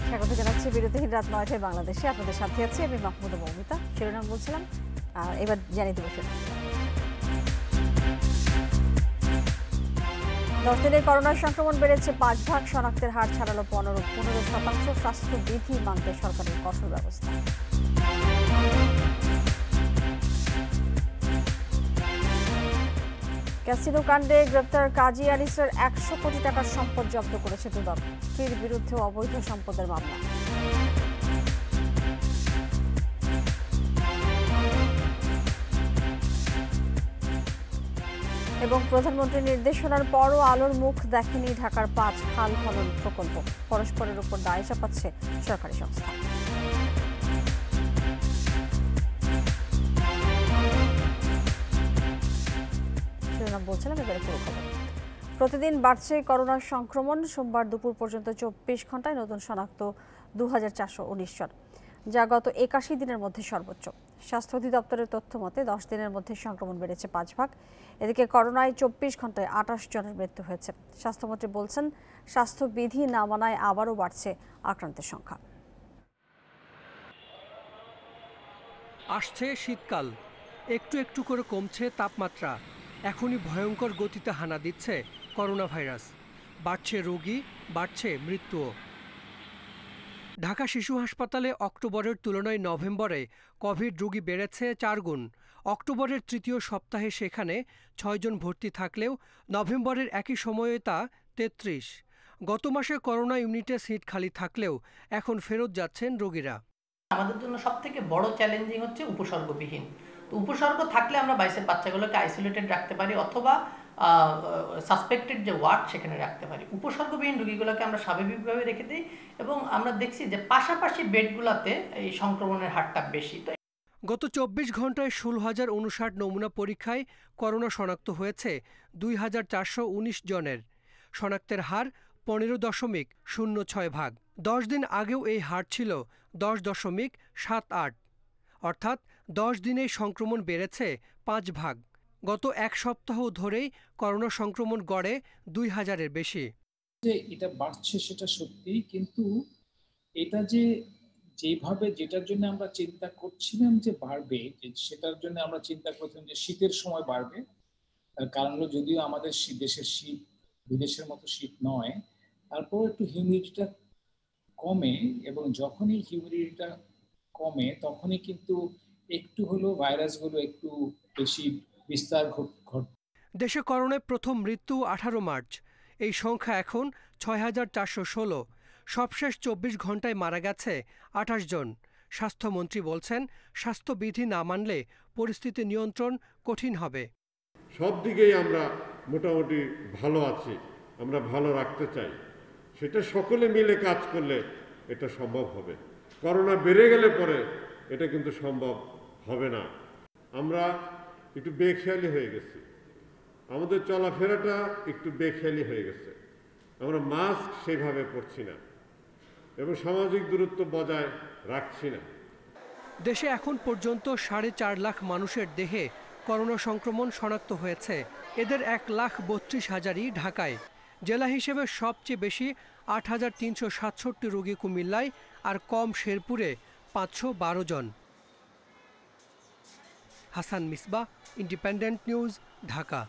স্বাগত জানাচ্ছি বিরতিহীন রাত ৯টায় বাংলাদেশে। আপনাদের সাথে আছি আমি মাহমুদা মৌমিতা। শিরোনাম বলছিলাম, এবার জানিয়ে দেব। 10 দিনে করোনা সংক্রমণ বেড়েছে 5 ভাগ, শনাক্তের হার ছাড়ালো 15%। স্বাস্থ্যবিধি মানতে সরকারের কঠোর ব্যবস্থা। ক্যাসিনো কাণ্ডে গ্রেপ্তার কাজী আনিসের 100 কোটি টাকার সম্পদ জব্দ করেছে দুদক। স্ত্রীর বিরুদ্ধে অবৈধ সম্পদের মামলা। এবং প্রধানমন্ত্রীর নির্দেশনার পরও আলোর মুখ দেখেনি ঢাকার 5 খাল খনন প্রকল্প। পরস্পরের উপর দায় চাপাচ্ছে সরকারি সংস্থা। বলছিলাম এবারে পুরো খবর। প্রতিদিন বাড়ছে করোনার সংক্রমণ। সোমবার দুপুর পর্যন্ত 24 ঘন্টায় নতুন শনাক্ত 2419 জন, যা গত 81 দিনের মধ্যে সর্বোচ্চ। স্বাস্থ্য অধিদপ্তরের তথ্য মতে 10 দিনের মধ্যে সংক্রমণ বেড়েছে 5 ভাগ। এদিকে করোনায় 24 ঘন্টায় 28 জনের মৃত্যু হয়েছে। স্বাস্থ্যমন্ত্রী বলছেন, স্বাস্থ্যবিধি না মানায় আবারও বাড়ছে আক্রান্তের সংখ্যা। আসছে শীতকাল, একটু একটু করে কমছে তাপমাত্রা। এখনই ভয়ঙ্কর গতিতে হানা দিচ্ছে করোনা ভাইরাস। বাড়ছে রোগী, বাড়ছে মৃত্যুও। ঢাকা শিশু হাসপাতালে অক্টোবরের তুলনায় নভেম্বরে কোভিড রোগী বেড়েছে 4 গুণ। অক্টোবরের তৃতীয় সপ্তাহে সেখানে 6 জন ভর্তি থাকলেও নভেম্বরের একই সময়ে তা 33। গত মাসে করোনা ইউনিটে সিট খালি থাকলেও এখন ফেরত যাচ্ছেন রোগীরা। আমাদের জন্য সবথেকে বড় চ্যালেঞ্জিং হচ্ছে উপসর্গবিহীন। তো উপসর্গ থাকলে আমরা বাইসের বাচ্চাগুলোকে আইসোলেটেড রাখতে পারি অথবা সাসপেক্টেড যে ওয়ার্ড সেখানে রাখতে পারি। উপসর্গবিহীন রোগীগুলোকে আমরা স্বাভাবিকভাবে রেখে দিই এবং আমরা দেখছি যে পাশাপাশি বেডগুলোতে এই সংক্রমণের হারটা বেশি। তো গত 24 ঘন্টায় 16,059 নমুনা পরীক্ষায় করোনা শনাক্ত হয়েছে 2,419 জনের। শনাক্তের হার 15.06 ভাগ। 10 দিন আগেও এই হার ছিল 10.78, অর্থাৎ 10 দিনেই সংক্রমণ বেড়েছে 5 ভাগ। গত এক সপ্তাহ ধরেই করোনা সংক্রমণ গড়ে 2000-এর বেশি। এটা বাড়ছে সেটা সত্যি, কিন্তু এটা যেভাবে যেটার জন্য আমরা চিন্তা করছিলাম যে বাড়বে, সেটার জন্য আমরা চিন্তা করছিলাম যে শীতের সময় বাড়বে। তার কারণ হলো যদিও আমাদের দেশের শীত বিদেশের মতো শীত নয়, তারপর একটু হিউমিডিটিটা কমে এবং যখনই হিউমিডিটিটা কমে তখনই কিন্তু একটু হলো ভাইরাসগুলো একটু বেশি বিস্তার ঘটে। দেশে করোনায় প্রথম মৃত্যু 18 মার্চ। এই সংখ্যা এখন 6,416। সবশেষ 24 ঘন্টায় মারা গেছে 28 জন। স্বাস্থ্যমন্ত্রী বলছেন, স্বাস্থ্যবিধি না মানলে পরিস্থিতি নিয়ন্ত্রণ কঠিন হবে। সব দিকেই আমরা মোটামুটি ভালো আছি, আমরা ভালো রাখতে চাই। সেটা সকলে মিলে কাজ করলে এটা সম্ভব হবে। করোনা বেড়ে গেলে পরে এটা কিন্তু সম্ভব হবে না। আমরা একটু বেখেয়ালি হয়ে গেছি, আমাদের চলাফেরাটা একটু বেখেয়ালি হয়ে গেছে। আমরা মাস্ক সেইভাবে পরছি না এবং সামাজিক দূরত্ব বজায় রাখছি না। দেশে এখন পর্যন্ত 4.5 লাখ মানুষের দেহে করোনা সংক্রমণ শনাক্ত হয়েছে। এদের 1,32,000-ই ঢাকায়। জেলা হিসেবে সবচেয়ে বেশি 8,367 রোগী কুমিল্লায়, আর কম শেরপুরে 512 জন। Hasan Misbah, independent news, Dhaka.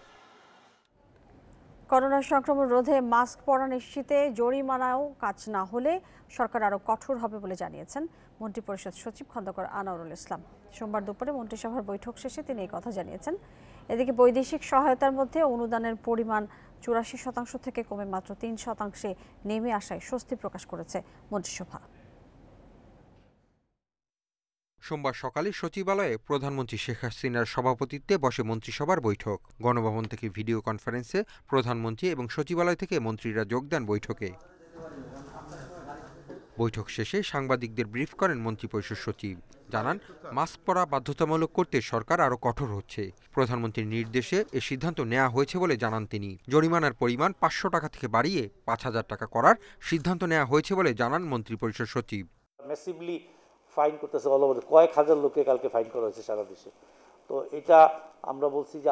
Corona সংক্রমণ রোধে মাস্ক পরা নিশ্চিতে জরিমানাও কাজ না হলে সরকার আরও কঠোর হবে বলে জানিয়েছেন মন্ত্রিপরিষদ সচিব খন্দকার আনোয়ারুল ইসলাম। সোমবার দুপুরে মন্ত্রিসভার বৈঠক শেষে তিনি এই কথা জানিয়েছেন। এদিকে বৈদেশিক সহায়তার মধ্যে অনুদানের পরিমাণ 84% থেকে কমে মাত্র 3% নেমে আসায় স্বস্তি প্রকাশ করেছে মন্ত্রিসভা। সোমবার সকালে সচিবালয়ে প্রধানমন্ত্রী শেখ হাসিনার সভাপতিত্বে বসে মন্ত্রিসভার বৈঠক। গণভবন থেকে ভিডিও কনফারেন্সে প্রধানমন্ত্রী এবং সচিবালয় থেকে মন্ত্রীরা যোগ দেন বৈঠকে। বৈঠক শেষে সাংবাদিকদের ব্রিফ করেন মন্ত্রিপরিষদ সচিব। জানান, মাস্ক পরা বাধ্যতামূলক করতে সরকার আরও কঠোর হচ্ছে। প্রধানমন্ত্রীর নির্দেশে এ সিদ্ধান্ত নেওয়া হয়েছে বলে জানান তিনি। জরিমানার পরিমাণ 500 টাকা থেকে বাড়িয়ে 5,000 টাকা করার সিদ্ধান্ত নেওয়া হয়েছে বলে জানান মন্ত্রিপরিষদ সচিব। ফাইন করতেছে অল ওভার, কয়েক হাজার লোককে কালকে ফাইন করা হয়েছে সারা দেশে। তো এটা আমরা বলছি যে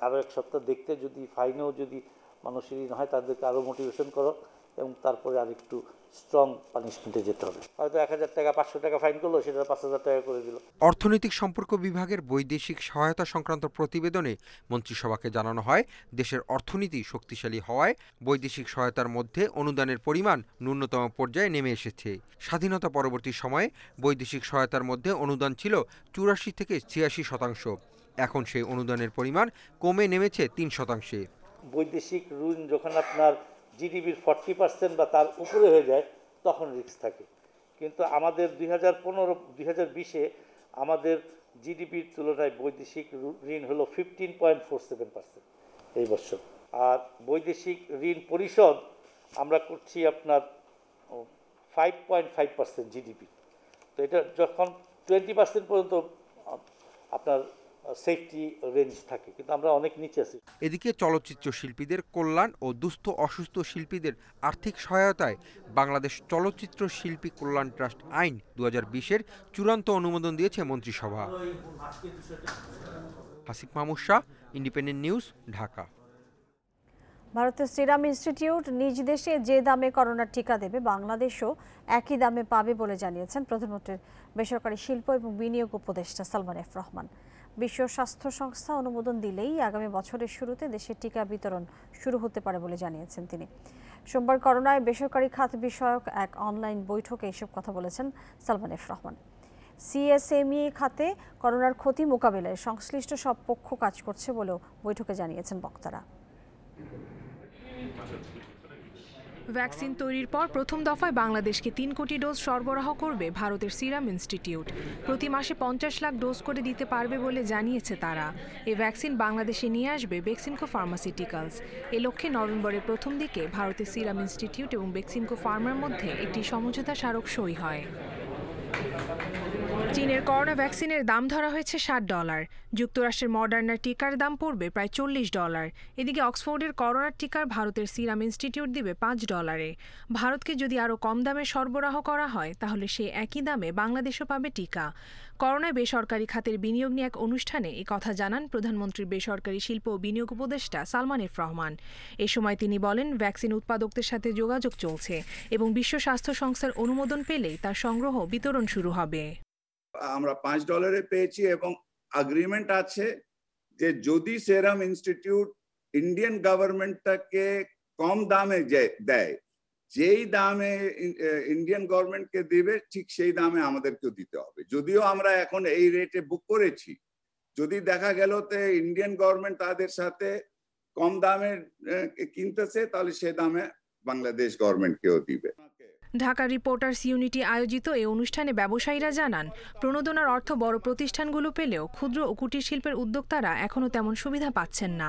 আরও এক সপ্তাহ দেখতে, যদি ফাইনেও যদি মানুষের ঋণ হয় তাদেরকে আরও মোটিভেশন করো এবং তারপরে আর একটু স্ট্রং পানিশমেন্টে যেতে হবে। হয়তো 1000 টাকা 500 টাকা ফাইন করলো, সেটা 5000 টাকা করে দিল। অর্থনৈতিক সম্পর্ক বিভাগের বৈদেশিক সহায়তা সংক্রান্ত প্রতিবেদনে মন্ত্রিসভাকে জানানো হয়, দেশের অর্থনীতি শক্তিশালী হওয়ায় বৈদেশিক সহায়তার মধ্যে অনুদানের পরিমাণ ন্যূনতম পর্যায়ে নেমে এসেছে। স্বাধীনতা পরবর্তী সময়ে বৈদেশিক সহায়তার মধ্যে অনুদান ছিল 84 থেকে 86%। এখন সেই অনুদানের পরিমাণ কমে নেমেছে 3%। বৈদেশিক ঋণ যখন আপনার জিডিপির 40% বা তার উপরে হয়ে যায় তখন রিস্ক থাকে, কিন্তু আমাদের 2020-এ আমাদের জিডিপির তুলনায় বৈদেশিক ঋণ হলো 15.47% এই বছর। আর বৈদেশিক ঋণ পরিশোধ আমরা করছি আপনার 5.5% জিডিপি। তো এটা যখন 20% পর্যন্ত আপনার সেফটি রেঞ্জ থাকে, কিন্তু আমরা অনেক নিচে আছি। এদিকে চলচ্চিত্র শিল্পীদের কল্যাণ ও দুস্থ অসুস্থ শিল্পীদের আর্থিক সহায়তায় বাংলাদেশ চলচ্চিত্র শিল্পী কল্যাণ ট্রাস্ট আইন 2020-এর চূড়ান্ত অনুমোদন দিয়েছে মন্ত্রিসভা। Hasif Mahmud Shah, independent news, Dhaka. ভারতের সিরাম ইনস্টিটিউট নিজ দেশে যে দামে করোনার টিকা দেবে বাংলাদেশও একই দামে পাবে বলে জানিয়েছেন প্রধানমন্ত্রীর বেসরকারি শিল্প এবং বিনিয়োগ উপদেষ্টা সালমান এফ রহমান। বিশ্ব স্বাস্থ্য সংস্থা অনুমোদন দিলেই আগামী বছরের শুরুতে দেশে টিকা বিতরণ শুরু হতে পারে বলে জানিয়েছেন তিনি। সোমবার করোনায় বেসরকারি খাত বিষয়ক এক অনলাইন বৈঠকে এসব কথা বলেছেন সালমান এফ রহমান। সিএসএমই খাতে করোনার ক্ষতি মোকাবিলায় সংশ্লিষ্ট সব পক্ষ কাজ করছে বলেও বৈঠকে জানিয়েছেন বক্তারা। ভ্যাকসিন তৈরির পর প্রথম দফায় বাংলাদেশকে 3 কোটি ডোজ সরবরাহ করবে ভারতের সিরাম ইনস্টিটিউট। প্রতি মাসে 50 লাখ ডোজ করে দিতে পারবে বলে জানিয়েছে তারা। এই ভ্যাকসিন বাংলাদেশে নিয়ে আসবে বেক্সিমকো ফার্মাসিউটিক্যালস। এ লক্ষ্যে নভেম্বরের প্রথম দিকে ভারতের সিরাম ইনস্টিটিউট এবং বেক্সিমকো ফার্মার মধ্যে একটি সমঝোতা স্মারক সই হয়। চীনের করোনা ভ্যাকসিনের দাম ধরা হয়েছে $60। যুক্তরাষ্ট্রের মডার্নার টিকার দাম পড়বে প্রায় $40। এদিকে অক্সফোর্ডের করোনার টিকার ভারতের সিরাম ইনস্টিটিউট দিবে $5। ভারতকে যদি আরও কম দামে সরবরাহ করা হয় তাহলে সে একই দামে বাংলাদেশও পাবে টিকা। করোনায় বেসরকারি খাতের বিনিয়োগ নিয়ে এক অনুষ্ঠানে এ কথা জানান প্রধানমন্ত্রীর বেসরকারি শিল্প ও বিনিয়োগ উপদেষ্টা সালমান এফ রহমান। এ সময় তিনি বলেন, ভ্যাকসিন উৎপাদকদের সাথে যোগাযোগ চলছে এবং বিশ্ব স্বাস্থ্য সংস্থার অনুমোদন পেলেই তার সংগ্রহ বিতরণ শুরু হবে। আমরা $5 পেয়েছি এবং এগ্রিমেন্ট আছে যে যদি সেরাম ইনস্টিটিউট ইন্ডিয়ান গভর্নমেন্টটাকে কম দামে দেয়, যেই দামে ইন্ডিয়ান গভর্নমেন্টকে দিবে ঠিক সেই দামে আমাদেরকেও দিতে হবে। যদিও আমরা এখন এই রেটে বুক করেছি, যদি দেখা গেল তে ইন্ডিয়ান গভর্নমেন্ট তাদের সাথে কম দামে কিনতেছে তাহলে সে দামে বাংলাদেশ গভর্নমেন্টকেও দিবে। ঢাকা রিপোর্টার্স ইউনিটি আয়োজিত এই অনুষ্ঠানে ব্যবসায়ীরা জানান, প্রণোদনার অর্থ বড় প্রতিষ্ঠানগুলো পেলেও ক্ষুদ্র ও কুটির শিল্পের উদ্যোক্তারা এখনও তেমন সুবিধা পাচ্ছেন না।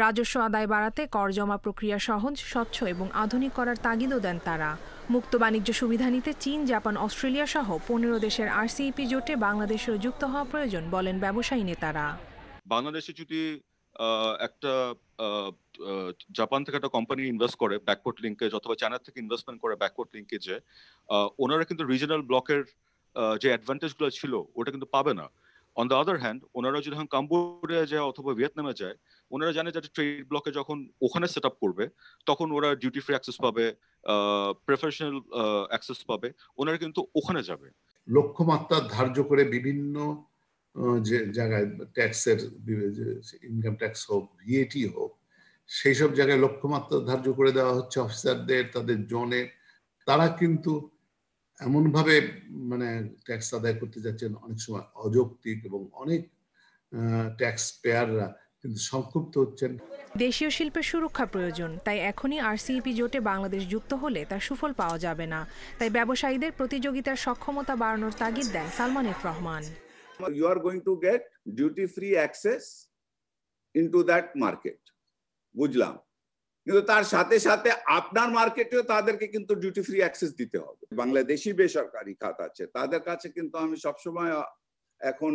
রাজস্ব আদায় বাড়াতে কর জমা প্রক্রিয়া সহজ, স্বচ্ছ এবং আধুনিক করার তাগিদও দেন তারা। মুক্ত বাণিজ্য সুবিধা নিতে চীন, জাপান, অস্ট্রেলিয়া সহ 15 দেশের আরসিইপি জোটে বাংলাদেশেও যুক্ত হওয়া প্রয়োজন বলেন ব্যবসায়ী নেতারা। বাংলাদেশে যদি একটা জাপান থেকে একটা কোম্পানি ইনভেস্ট করে ব্যাকওয়ার্ড লিঙ্কেজ, অথবা চায়না থেকে ইনভেস্টমেন্ট করে ব্যাকওয়ার্ড লিঙ্কেজে, ওনারা কিন্তু রিজিওনাল ব্লকের যে অ্যাডভান্টেজগুলো ছিল ওটা কিন্তু পাবে না। অন দ্য আদার হ্যান্ড, ওনারা যদি এখন কাম্বোডিয়া যায় অথবা ভিয়েতনামে যায়, ওনারা জানে যে ট্রেড ব্লকে যখন ওখানে সেট আপ করবে তখন ওরা ডিউটি ফ্রি অ্যাক্সেস পাবে, প্রফেশনাল অ্যাক্সেস পাবে, ওনারা কিন্তু ওখানে যাবে। লক্ষ্যমাত্রা ধার্য করে বিভিন্ন যে জায়গায় ট্যাক্সের, ইনকাম ট্যাক্স হোক, ভিএটি হোক, সেই সব জায়গায় লক্ষ্যমাত্রা ধার্য করে দেওয়া হচ্ছে অফিসারদের, তাদের জনে। তারা কিন্তু এমনভাবে মানে ট্যাক্স আদায় করতে যাচ্ছেন অনেক সময় অযৌক্তিক, এবং অনেক ট্যাক্স পেয়াররা কিন্তু সংক্ষুব্ধ হচ্ছেন। দেশীয় শিল্পের সুরক্ষা প্রয়োজন, তাই এখনই আরসিইপি জোটে বাংলাদেশ যুক্ত হলে তার সুফল পাওয়া যাবে না। তাই ব্যবসায়ীদের প্রতিযোগিতার সক্ষমতা বাড়ানোর তাগিদ দেন Salman F Rahman. You are going to get duty free access into that market, বুঝলাম, কিন্তু তার সাথে সাথে আপনার মার্কেটেও তাদেরকে কিন্তু ডিউটি ফ্রি অ্যাক্সেস দিতে হবে। বাংলাদেশি বেসরকারি খাত আছে, তাদের কাছে কিন্তু আমি সবসময় এখন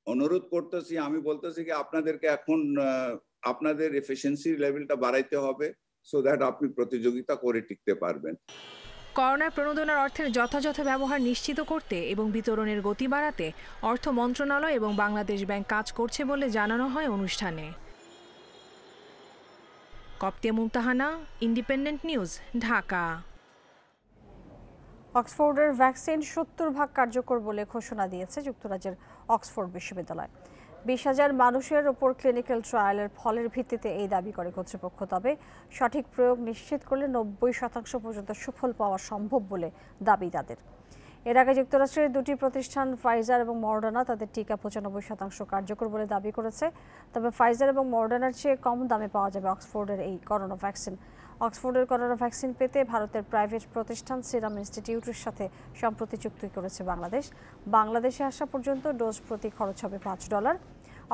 অনুরোধ করতেছি, আমি বলতেছি কি আপনাদেরকে এখন আপনাদের এফিসিয়েন্সি লেভেলটা বাড়াইতে হবে, সো দ্যাট আপনি প্রতিযোগিতা করে টিকতে পারবেন। করোনার প্রণোদনার অর্থের যথাযথ ব্যবহার নিশ্চিত করতে এবং বিতরণের গতি বাড়াতে অর্থ মন্ত্রণালয় এবং বাংলাদেশ ব্যাংক কাজ করছে বলে জানানো হয় অনুষ্ঠানে। Koptia Mumtahana, independent news, Dhaka. অক্সফোর্ডের ভ্যাকসিন 70% কার্যকর বলে ঘোষণা দিয়েছে যুক্তরাজ্যের অক্সফোর্ড বিশ্ববিদ্যালয়। 20,000 মানুষের ওপর ক্লিনিক্যাল ট্রায়ালের ফলের ভিত্তিতে এই দাবি করে কর্তৃপক্ষ। তবে সঠিক প্রয়োগ নিশ্চিত করলে 90% পর্যন্ত সুফল পাওয়া সম্ভব বলে দাবি তাদের। এর আগে যুক্তরাষ্ট্রের দুটি প্রতিষ্ঠান ফাইজার এবং মডার্না তাদের টিকা 95% কার্যকর বলে দাবি করেছে। তবে ফাইজার এবং মডার্নার চেয়ে কম দামে পাওয়া যাবে অক্সফোর্ডের এই করোনা ভ্যাকসিন। অক্সফোর্ডের করোনা ভ্যাকসিন পেতে ভারতের প্রাইভেট প্রতিষ্ঠান সিরাম ইনস্টিটিউটের সাথে সম্প্রতি চুক্তি করেছে বাংলাদেশ। বাংলাদেশে আসা পর্যন্ত ডোজ প্রতি খরচ হবে $5।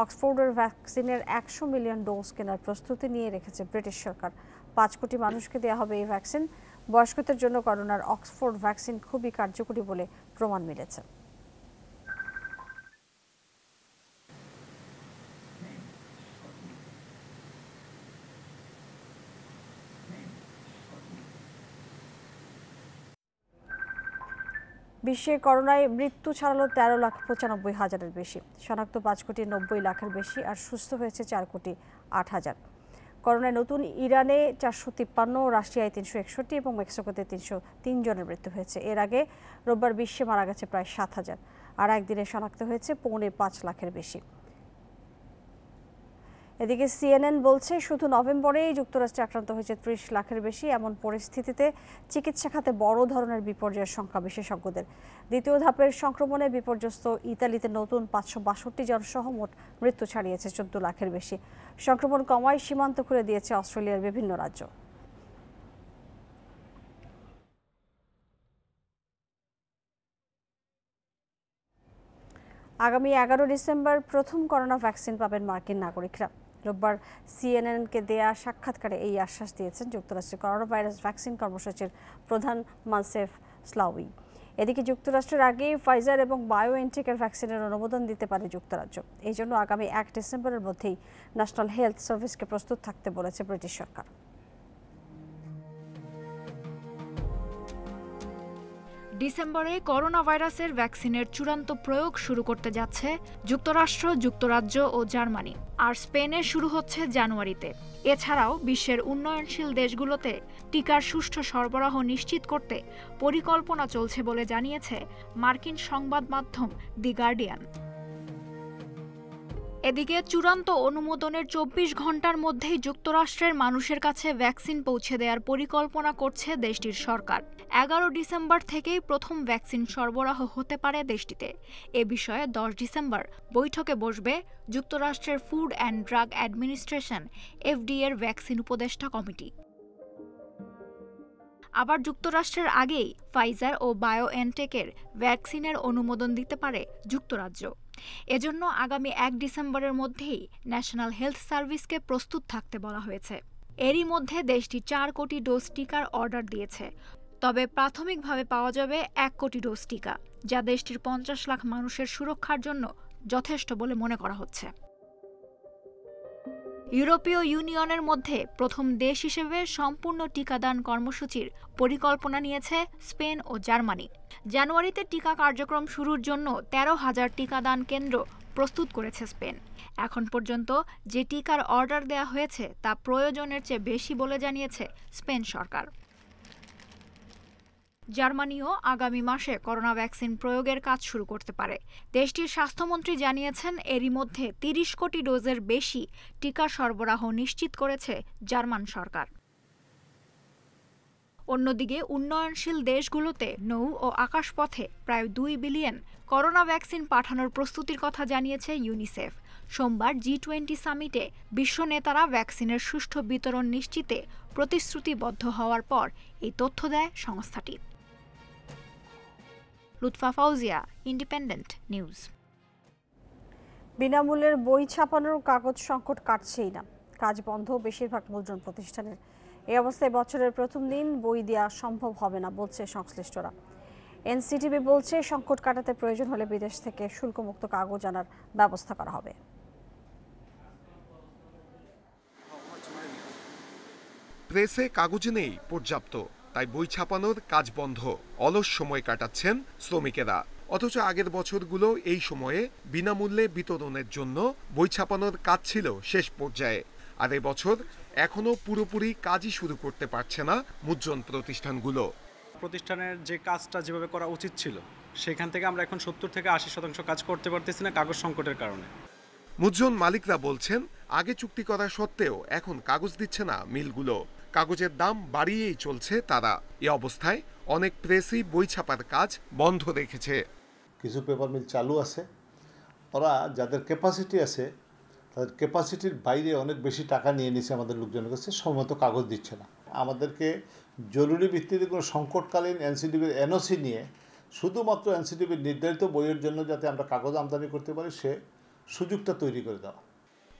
অক্সফোর্ডের ভ্যাকসিনের 100 মিলিয়ন ডোজ কেনার প্রস্তুতি নিয়ে রেখেছে ব্রিটিশ সরকার। 5 কোটি মানুষকে দেওয়া হবে এই ভ্যাকসিন। বয়স্কদের জন্য করোনার অক্সফোর্ড ভ্যাকসিন খুবই কার্যকরী বলে প্রমাণ মিলেছে। বিশ্বে করোনায় মৃত্যু ছাড়ালো 13,95,000-এর বেশি, শনাক্ত 5,90,00,000-এর বেশি, আর সুস্থ হয়েছে 4,08,000। করোনায় নতুন ইরানে 453, রাশিয়ায় 361 এবং মেক্সিকোতে 303 জনের মৃত্যু হয়েছে। এর আগে রোববার বিশ্বে মারা গেছে প্রায় 7,000, আর একদিনে শনাক্ত হয়েছে 5.25 লাখের বেশি। এদিকে CNN বলছে শুধু নভেম্বরেই যুক্তরাষ্ট্রে আক্রান্ত হয়েছে 30 লাখের বেশি। এমন পরিস্থিতিতে চিকিৎসা খাতে বড় ধরনের বিপর্যয়ের সংখ্যা বিশেষজ্ঞদের। দ্বিতীয় ধাপের সংক্রমণে বিপর্যস্ত ইতালিতে নতুন 562 জন সহ মোট মৃত্যু ছাড়িয়েছে 14 লাখের বেশি। সংক্রমণ কমায় সীমান্ত খুলে দিয়েছে অস্ট্রেলিয়ার বিভিন্ন রাজ্য। আগামী 11 ডিসেম্বর প্রথম করোনা ভ্যাকসিন পাবেন মার্কিন নাগরিকরা। রোববার CNN-কে দেয়া সাক্ষাৎকারে এই আশ্বাস দিয়েছেন যুক্তরাষ্ট্রের করোনা ভাইরাস ভ্যাকসিন কর্মসূচির প্রধান মানসেফ স্লাউই। এদিকে যুক্তরাষ্ট্রের আগে ফাইজার এবং বায়োএনটেকের ভ্যাকসিনের অনুমোদন দিতে পারে যুক্তরাজ্য। এই জন্য আগামী 1 ডিসেম্বরের মধ্যেই ন্যাশনাল হেলথ সার্ভিসকে প্রস্তুত থাকতে বলেছে ব্রিটিশ সরকার। ডিসেম্বরে করোনা ভাইরাসের ভ্যাকসিনের চূড়ান্ত প্রয়োগ শুরু করতে যাচ্ছে যুক্তরাষ্ট্র, যুক্তরাজ্য ও জার্মানি, আর স্পেনে শুরু হচ্ছে জানুয়ারিতে। এছাড়াও বিশ্বের উন্নয়নশীল দেশগুলোতে টিকার সুষ্ঠু সরবরাহ নিশ্চিত করতে পরিকল্পনা চলছে বলে জানিয়েছে মার্কিন সংবাদ মাধ্যম দি গার্ডিয়ান। এদিকে চূড়ান্ত অনুমোদনের 24 ঘন্টার মধ্যেই যুক্তরাষ্ট্রের মানুষের কাছে ভ্যাকসিন পৌঁছে দেওয়ার পরিকল্পনা করছে দেশটির সরকার। 11 ডিসেম্বর থেকেই প্রথম ভ্যাকসিন সরবরাহ হতে পারে দেশটিতে। এ বিষয়ে 10 ডিসেম্বর বৈঠকে বসবে যুক্তরাষ্ট্রের ফুড অ্যান্ড ড্রাগ অ্যাডমিনিস্ট্রেশন FDA-এর ভ্যাকসিন উপদেষ্টা কমিটি। আবার যুক্তরাষ্ট্রের আগেই ফাইজার ও বায়োএনটেকের ভ্যাকসিনের অনুমোদন দিতে পারে যুক্তরাজ্য। এজন্য আগামী 1 ডিসেম্বরের মধ্যেই ন্যাশনাল হেলথ সার্ভিসকে প্রস্তুত থাকতে বলা হয়েছে। এরই মধ্যে দেশটি 4 কোটি ডোজ টিকার অর্ডার দিয়েছে। তবে প্রাথমিকভাবে পাওয়া যাবে 1 কোটি ডোজ টিকা, যা দেশটির 50 লাখ মানুষের সুরক্ষার জন্য যথেষ্ট বলে মনে করা হচ্ছে। ইউরোপীয় ইউনিয়নের মধ্যে প্রথম দেশ হিসেবে সম্পূর্ণ টিকাদান কর্মসূচির পরিকল্পনা নিয়েছে স্পেন ও জার্মানি। জানুয়ারিতে টিকা কার্যক্রম শুরুর জন্য 13,000 টিকাদান কেন্দ্র প্রস্তুত করেছে স্পেন। এখন পর্যন্ত যে টিকার অর্ডার দেওয়া হয়েছে তা প্রয়োজনের চেয়ে বেশি বলে জানিয়েছে স্পেন সরকার। জার্মানিও আগামী মাসে করোনা ভ্যাকসিন প্রয়োগের কাজ শুরু করতে পারে। দেশটির স্বাস্থ্যমন্ত্রী জানিয়েছেন এরই মধ্যে 30 কোটি ডোজের বেশি টিকা সরবরাহ নিশ্চিত করেছে জার্মান সরকার। অন্যদিকে উন্নয়নশীল দেশগুলোতে নৌ ও আকাশপথে প্রায় 2 বিলিয়ন করোনা ভ্যাকসিন পাঠানোর প্রস্তুতির কথা জানিয়েছে ইউনিসেফ। সোমবার G20 সামিটে বিশ্ব নেতারা ভ্যাকসিনের সুষ্ঠু বিতরণ নিশ্চিতে প্রতিশ্রুতিবদ্ধ হওয়ার পর এই তথ্য দেয় সংস্থাটি। Lutfa Fauzia, independent news. বিনামূল্যের বই ছাপানোর কাগজ সংকট কাটছেই না, কাজ বন্ধ বেশিরভাগ মুদ্রণ প্রতিষ্ঠানের। এই অবস্থায় বছরের প্রথম দিন বই দেওয়া সম্ভব হবে না বলছে সংশ্লিষ্টরা। NCTB বলছে সংকট কাটাতে প্রয়োজন হলে বিদেশ থেকে শুল্কমুক্ত কাগজ আনার ব্যবস্থা করা হবে। প্রেসে কাগজ নেই পর্যাপ্ত, তাই বই ছাপানোর কাজ বন্ধ, অলস সময় কাটাচ্ছেন শ্রমিকেরা। অথচ আগের বছরগুলো এই সময়ে বিনামূল্যে বিতরণের জন্য বই ছাপানোর কাজ ছিল শেষ পর্যায়ে, আর এবছর এখনো পুরোপুরি কাজই শুরু করতে পারছে না মুদ্রণ প্রতিষ্ঠানগুলো। প্রতিষ্ঠানের যে কাজটা যেভাবে করা উচিত ছিল সেখান থেকে আমরা এখন 70 থেকে 80% কাজ করতে পারতেছি না কাগজ সংকটের কারণে। মুদ্রণ মালিকরা বলছেন, আগে চুক্তি করা সত্ত্বেও এখন কাগজ দিচ্ছে না মিলগুলো, কাগজের দাম বাড়িয়েই চলছে তারা। এ অবস্থায় অনেক প্রেসই বই ছাপার কাজ বন্ধ রেখেছে। কিছু পেপার মিল চালু আছে, ওরা যাদের ক্যাপাসিটি আছে তাদের ক্যাপাসিটির বাইরে অনেক বেশি টাকা নিয়ে নিচ্ছে আমাদের লোকজনের কাছে, সময়মতো কাগজ দিচ্ছে না। আমাদেরকে জরুরি ভিত্তিতে কোনো সংকটকালীন এনসিডিবির এনওসি নিয়ে শুধুমাত্র এনসিডিবির নির্ধারিত বইয়ের জন্য যাতে আমরা কাগজ আমদানি করতে পারি সে সুযোগটা তৈরি করে দেওয়া।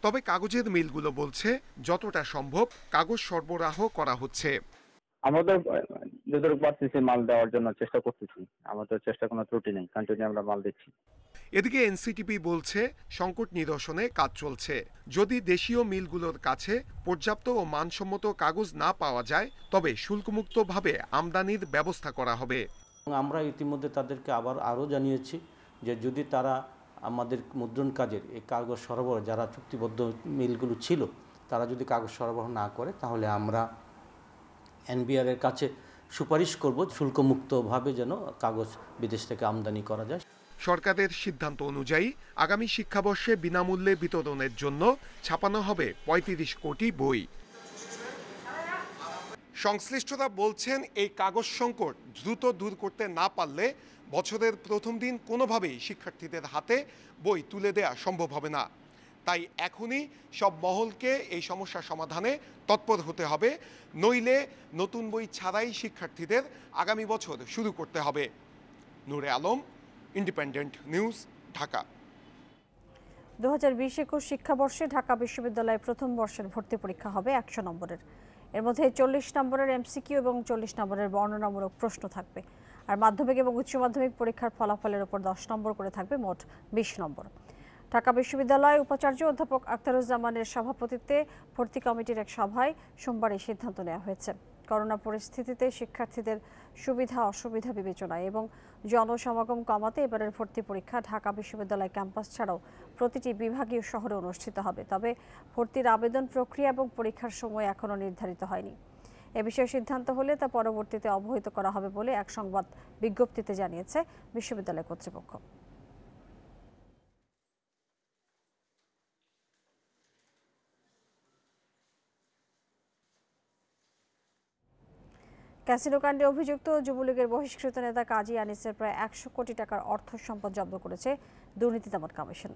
তবে কাগজের মিলগুলো বলছে যতটা সম্ভব কাগজ সরবরাহ করা হচ্ছে। আমাদের যতটুকু পারতেছি মাল দেওয়ার জন্য চেষ্টা করতেছি, আমাদের চেষ্টা কোনো ত্রুটি নেই, কন্টিনিউ আমরা মাল দিচ্ছি। এদিকে এনসিটিপি বলছে সংকট নিরসনে কাজ চলছে। যদি দেশীয় মিলগুলোর কাছে পর্যাপ্ত ও মানসম্মত কাগজ না পাওয়া যায় তবে শুল্কমুক্তভাবে আমদানির ব্যবস্থা করা হবে। আমরা ইতিমধ্যে তাদেরকে আরও জানিয়েছি যে যদি তারা আমাদের মুদ্রণ কাজের এই কাগজ সরবরাহ যারা চুক্তিবদ্ধ মিলগুলো ছিল তারা যদি কাগজ সরবরাহ না করে তাহলে আমরা এনবিআর এর কাছে সুপারিশ করব শুল্কমুক্তভাবে যেন কাগজ বিদেশ থেকে আমদানি করা যায়। সরকারের সিদ্ধান্ত অনুযায়ী আগামী শিক্ষাবর্ষে বিনামূল্যে বিতরণের জন্য ছাপানো হবে ৩৫ কোটি বই। সংশ্লিষ্টরা বলছেন এই কাগজ সংকট দ্রুত দূর করতে না পারলে বছরের প্রথম দিন কোনোভাবেই শিক্ষার্থীদের হাতে বই তুলে দেওয়া সম্ভব হবে না। তাই এখনই সব মহলকে এই সমস্যা সমাধানে তৎপর হতে হবে, নইলে নতুন বই ছাড়াই শিক্ষার্থীদের আগামী বছর শুরু করতে হবে। নূরে আলম, ইন্ডিপেন্ডেন্ট নিউজ, ঢাকা। 2020-21 শিক্ষাবর্ষে ঢাকা বিশ্ববিদ্যালয়ে প্রথম বর্ষের ভর্তি পরীক্ষা হবে 100 নম্বরের। এর মধ্যে 40 নম্বরের এমসিকিউ এবং 40 নম্বরের বর্ণনামূলক প্রশ্ন থাকবে। আর মাধ্যমিক এবং উচ্চ মাধ্যমিক পরীক্ষার ফলাফলের উপর 10 নম্বর করে থাকবে মোট 20 নম্বর। ঢাকা বিশ্ববিদ্যালয় উপাচার্য অধ্যাপক আখতারুজ্জামানের সভাপতিত্বে ভর্তি কমিটির এক সভায় সোমবার এই সিদ্ধান্ত নেওয়া হয়েছে। করোনা পরিস্থিতিতে শিক্ষার্থীদের সুবিধা অসুবিধা বিবেচনায় এবং জনসমাগম কমাতে এবারের ভর্তি পরীক্ষা ঢাকা বিশ্ববিদ্যালয় ক্যাম্পাস ছাড়াও প্রতিটি বিভাগীয় শহরে অনুষ্ঠিত হবে। তবে ভর্তির আবেদন প্রক্রিয়া এবং পরীক্ষার সময় এখনও নির্ধারিত হয়নি। এ বিষয়ে সিদ্ধান্ত হলে তা পরবর্তীতে অবহিত করা হবে বলে এক সংবাদ বিজ্ঞপ্তিতে জানিয়েছে বিশ্ববিদ্যালয় কর্তৃপক্ষ। ক্যাসিনো কাণ্ডে অভিযুক্ত যুবলীগের বহিষ্কৃত নেতা কাজী আনিসের প্রায় 100 কোটি টাকার অর্থ সম্পদ জব্দ করেছে দুর্নীতি দমন কমিশন।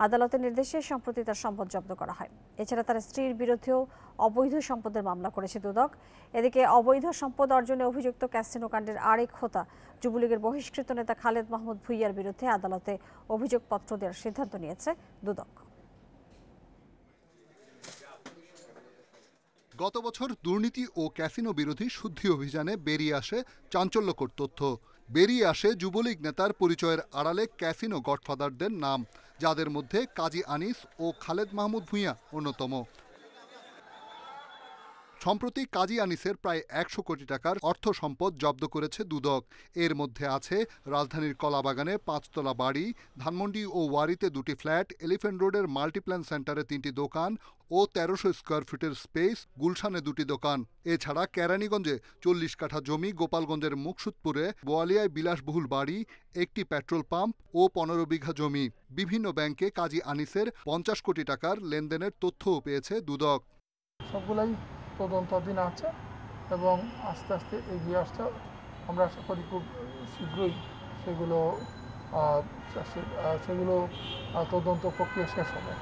আদালতের নির্দেশে সম্প্রতি তার সম্পদ জব্দ করা হয়। এছাড়া তার স্ত্রীর বিরুদ্ধেও অবৈধ সম্পদের মামলা করেছে দুদক। এদিকে অবৈধ সম্পদ অর্জনে অভিযুক্ত ক্যাসিনো কাণ্ডের আরেক হোতা যুবলীগের বহিষ্কৃত নেতা খালেদ মাহমুদ ভুঁইয়ার বিরুদ্ধে আদালতে অভিযোগপত্র দেওয়ার সিদ্ধান্ত নিয়েছে দুদক। গত বছর দুর্নীতি ও ক্যাসিনো বিরোধী শুদ্ধি অভিযানে বেরিয়ে আসে চাঞ্চল্যকর তথ্য। বেরিয়ে আসে যুবলীগ নেতার পরিচয়ের আড়ালে ক্যাসিনো গডফাদারদের নাম, যাদের মধ্যে কাজী আনিস ও খালেদ মাহমুদ ভুঁইয়া অন্যতম। সম্প্রতি কাজী আনিসের প্রায় 100 কোটি টাকার অর্থ সম্পদ জব্দ করেছে দুদক। এর মধ্যে আছে রাজধানীর কলাবাগানে 5তলা বাড়ি, ধানমন্ডি ও ওয়ারিতে 2টি ফ্ল্যাট, এলিফ্যান্ট রোডের মাল্টিপ্ল্যান সেন্টারে 3টি দোকান ও 1300 স্কোয়ার ফিটের স্পেস, গুলশানে 2টি দোকান। এছাড়া কেরানীগঞ্জে 40 কাঠা জমি, গোপালগঞ্জের মুকসুদপুরে, বোয়ালিয়ায় বিলাসবহুল বাড়ি, 1টি পেট্রোল পাম্প ও 15 বিঘা জমি। বিভিন্ন ব্যাংকে কাজী আনিসের 50 কোটি টাকার লেনদেনের তথ্যও পেয়েছে দুদক। সবগুলাই তদন্তাধীন আছে এবং আস্তে আস্তে এগিয়ে আসছে। আমরা আশা করি খুব শীঘ্রই সেগুলো তদন্ত প্রক্রিয়া শেষ হবে।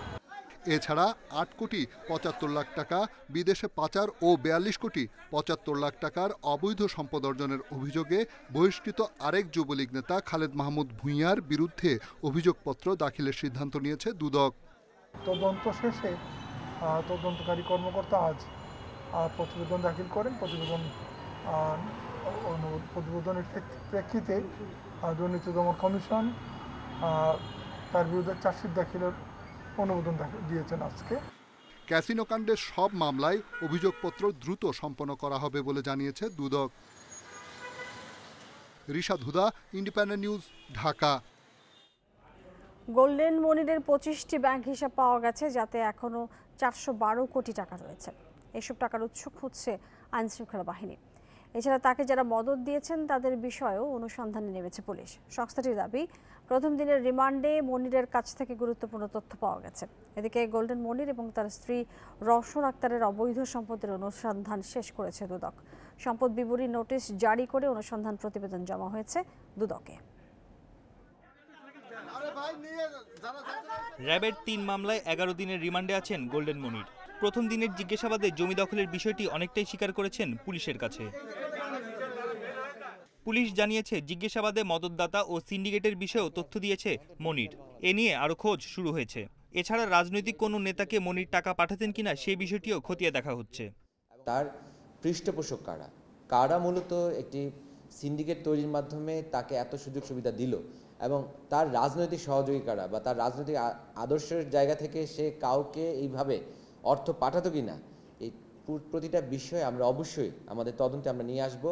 এছাড়া 8 কোটি 75 লাখ টাকা বিদেশে পাচার ও 42 কোটি 75 লাখ টাকার অবৈধ সম্পদ অর্জনের অভিযোগে বহিষ্কৃত আরেক যুবলীগ নেতা খালেদ মাহমুদ ভুঁইয়ার বিরুদ্ধে অভিযোগপত্র দাখিলের সিদ্ধান্ত নিয়েছে দুদক। তদন্ত শেষে তদন্তকারী কর্মকর্তা আজ প্রতিবেদন দাখিল করেন। প্রতিবেদনের প্রেক্ষিতে দুর্নীতি দমন কমিশন তার বিরুদ্ধে চার্জশিট দাখিলের অনুমোদন দিয়েছেন আজকে। ক্যাসিনো কাণ্ডের সব মামলায় অভিযোগপত্র দ্রুত সম্পন্ন করা হবে বলে জানিয়েছে Dudok. Rishad Huda, independent news, Dhaka. Golden মনিরের 25টি ব্যাংক হিসাব পাওয়া গেছে, যাতে এখনও 412 কোটি টাকা রয়েছে। এসব টাকার উৎস খুঁজছে আইনশৃঙ্খলা বাহিনী। এছাড়া তাকে যারা মদত দিয়েছেন তাদের বিষয়েও অনুসন্ধানে নেমেছে পুলিশ। সংস্থাটির দাবি, প্রথম দিনের রিমান্ডে মনিরের কাছ থেকে গুরুত্বপূর্ণ তথ্য পাওয়া গেছে। এদিকে গোল্ডেন মনির এবং তার স্ত্রী রওশন আক্তারের অবৈধ সম্পদের অনুসন্ধান শেষ করেছে দুদক। সম্পদ বিবরণী নোটিশ জারি করে অনুসন্ধান প্রতিবেদন জমা হয়েছে দুদকে। র্যাবের 3 মামলায় 11 দিনের রিমান্ডে আছেন গোল্ডেন মনির। প্রথম দিনের জিজ্ঞাসাবাদে জমি দখলের বিষয়টি অনেকটাই স্বীকার করেছেন পুলিশের কাছে। পুলিশ জানিয়েছে, জিজ্ঞাসাবাদে মদতদাতা ও সিন্ডিকেটের বিষয়েও তথ্য দিয়েছে মনির। এ নিয়ে আরও খোঁজ শুরু হয়েছে। এছাড়া রাজনৈতিক কোনো নেতাকে মনির টাকা পাঠাতেন কিনা সেই বিষয়টিও খতিয়ে দেখা হচ্ছে। তার পৃষ্ঠপোষক কারা কারা মূলত একটি সিন্ডিকেট তৈরির মাধ্যমে তাকে এত সুযোগ সুবিধা দিল, এবং তার রাজনৈতিক সহযোগী কারা বা তার রাজনৈতিক আদর্শের জায়গা থেকে সে কাউকে এইভাবে অর্থ পাঠাতো কিনা, এই প্রতিটা বিষয়ে আমরা অবশ্যই আমাদের তদন্তে আমরা নিয়ে আসব।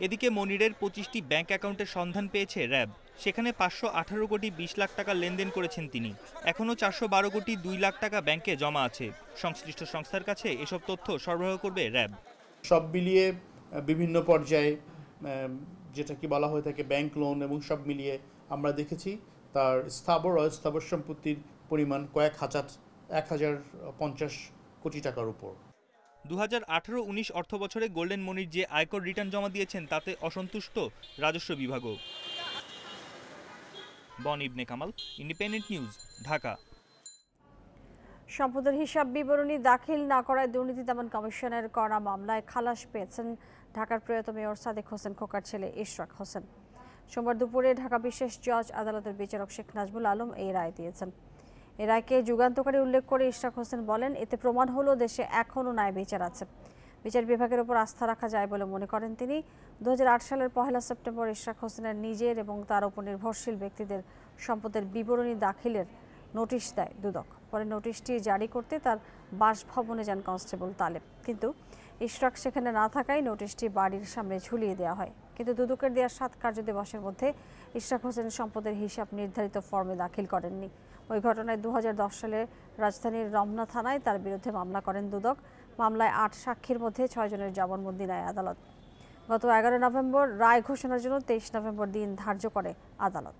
এদিকে মনিরের 25টি ব্যাংক অ্যাকাউন্টের সন্ধান পেয়েছে র্যাব। সেখানে 518 কোটি 20 লাখ টাকা লেনদেন করেছেন তিনি। এখনও 412 কোটি 2 লাখ টাকা ব্যাংকে জমা আছে। সংশ্লিষ্ট সংস্থার কাছে এসব তথ্য সরবরাহ করবে র্যাব। সব মিলিয়ে বিভিন্ন পর্যায়ে যেটা কি বলা হয়ে থাকে ব্যাংক লোন, এবং সব মিলিয়ে আমরা দেখেছি তার স্থাবর অস্থাবর সম্পত্তির পরিমাণ কয়েক হাজার 1050 কোটি টাকার উপর। 2018-19 অর্থবছরে গোল্ডেন মনির যে আয়কর রিটার্ন জমা দিয়েছেন তাতে অসন্তুষ্ট রাজস্ব বিভাগও। বন ইবনে কামাল, ইন্ডিপেন্ডেন্ট নিউজ, ঢাকা। সম্পদের হিসাব বিবরণী দাখিল না করায় দুর্নীতি দমন কমিশনের করা মামলায় খালাস পেয়েছেন ঢাকার প্রয়াত মেয়র সাদেক হোসেন খোকার ছেলে ইশরাক হোসেন। সোমবার দুপুরে ঢাকা বিশেষ জজ আদালতের বিচারক শেখ নাজমুল আলম এই রায় দিয়েছেন। এ রায়কে যুগান্তকারী উল্লেখ করে ইশরাক হোসেন বলেন, এতে প্রমাণ হলো দেশে এখনও ন্যায় বিচার আছে। বিচার বিভাগের উপর আস্থা রাখা যায় বলে মনে করেন তিনি। 2008 সালের 1 সেপ্টেম্বর ইশরাক হোসেনের নিজের এবং তার উপর নির্ভরশীল ব্যক্তিদের সম্পদের বিবরণী দাখিলের নোটিশ দেয় দুদক। পরে নোটিশটি জারি করতে তার বাসভবনে যান কনস্টেবল তালেব, কিন্তু ইশরাক সেখানে না থাকায় নোটিশটি বাড়ির সামনে ঝুলিয়ে দেওয়া হয়। কিন্তু দুদকের দেওয়া 7 কার্যদিবসের মধ্যে ইশরাক হোসেন সম্পদের হিসাব নির্ধারিত ফর্মে দাখিল করেননি। ওই ঘটনায় 2010 সালে রাজধানীর রমনা থানায় তার বিরুদ্ধে মামলা করেন দুদক। মামলায় 8 সাক্ষীর মধ্যে 6 জনের জবানবন্দি নেয় আদালত। গত 11 নভেম্বর রায় ঘোষণার জন্য 23 নভেম্বর দিন ধার্য করে আদালত।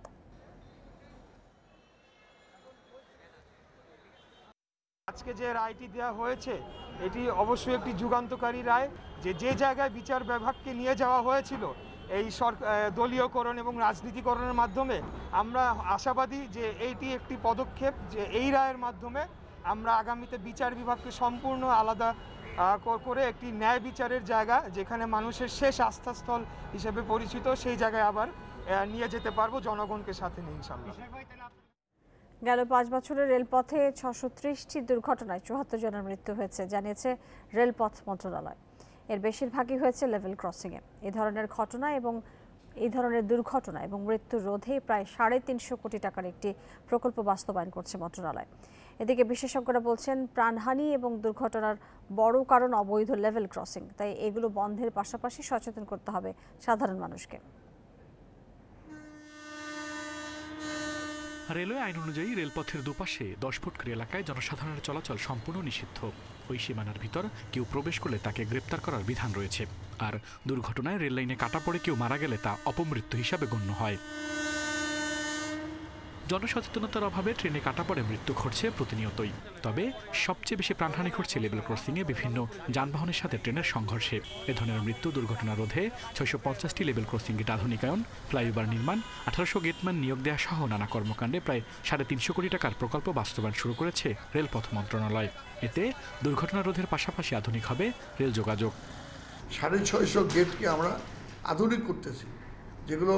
আজকে যে রায়টি দেওয়া হয়েছে এটি অবশ্যই একটি যুগান্তকারী রায়, যে জায়গায় বিচার বিভাগকে নিয়ে যাওয়া হয়েছিল এই দলীয়করণ এবং রাজনীতিকরণের মাধ্যমে, আমরা আশাবাদী যে এইটি একটি পদক্ষেপ, যে এই রায়ের মাধ্যমে আমরা আগামীতে বিচার বিভাগকে সম্পূর্ণ আলাদা করে একটি ন্যায় বিচারের জায়গা, যেখানে মানুষের শেষ আস্থাস্থল হিসেবে পরিচিত, সেই জায়গায় আবার নিয়ে যেতে পারবো জনগণকে সাথে নিয়ে ইনশাআল্লাহ। গেল 5 বছরে রেলপথে 630টি দুর্ঘটনায় 74 জনের মৃত্যু হয়েছে জানিয়েছে রেলপথ মন্ত্রণালয়। এর বেশিরভাগই হয়েছে লেভেল ক্রসিংয়ে। এই ধরনের দুর্ঘটনা এবং মৃত্যু রোধে প্রায় 350 কোটি টাকার একটি প্রকল্প বাস্তবায়ন করছে মন্ত্রণালয়। এদিকে বিশেষজ্ঞরা বলছেন, প্রাণহানি এবং দুর্ঘটনার বড় কারণ অবৈধ লেভেল ক্রসিং। তাই এগুলো বন্ধের পাশাপাশি সচেতন করতে হবে সাধারণ মানুষকে। রেলওয়ে আইন অনুযায়ী রেলপথের দুপাশে 10 ফুট করে এলাকায় জনসাধারণের চলাচল সম্পূর্ণ নিষিদ্ধ। ওই সীমানার ভিতর কেউ প্রবেশ করলে তাকে গ্রেপ্তার করার বিধান রয়েছে। আর দুর্ঘটনায় রেল লাইনে কাটা পড়ে কেউ মারা গেলে তা অপমৃত্যু হিসাবে গণ্য হয়। জনসচেতনতার অভাবে ট্রেনে কাটা পড়ে মৃত্যু ঘটছে প্রতিনিয়তই। তবে সবচেয়ে বেশি প্রাণহানি ঘটছে লেভেল ক্রসিংয়ে বিভিন্ন যানবাহনের সাথে ট্রেনের সংঘর্ষে। এ ধরনের মৃত্যু দুর্ঘটনা রোধে 650টি লেভেল ক্রসিং গেট আধুনিকায়ন, ফ্লাইওভার নির্মাণ, 1800 গেটম্যান নিয়োগ দেওয়া সহ নানা কর্মকাণ্ডে প্রায় 350 কোটি টাকার প্রকল্প বাস্তবায়ন শুরু করেছে রেলপথ মন্ত্রণালয়। এতে দুর্ঘটনা রোধের পাশাপাশি আধুনিক হবে রেল যোগাযোগ। 650 গেটকে আমরা আধুনিক করতেছি, যেগুলো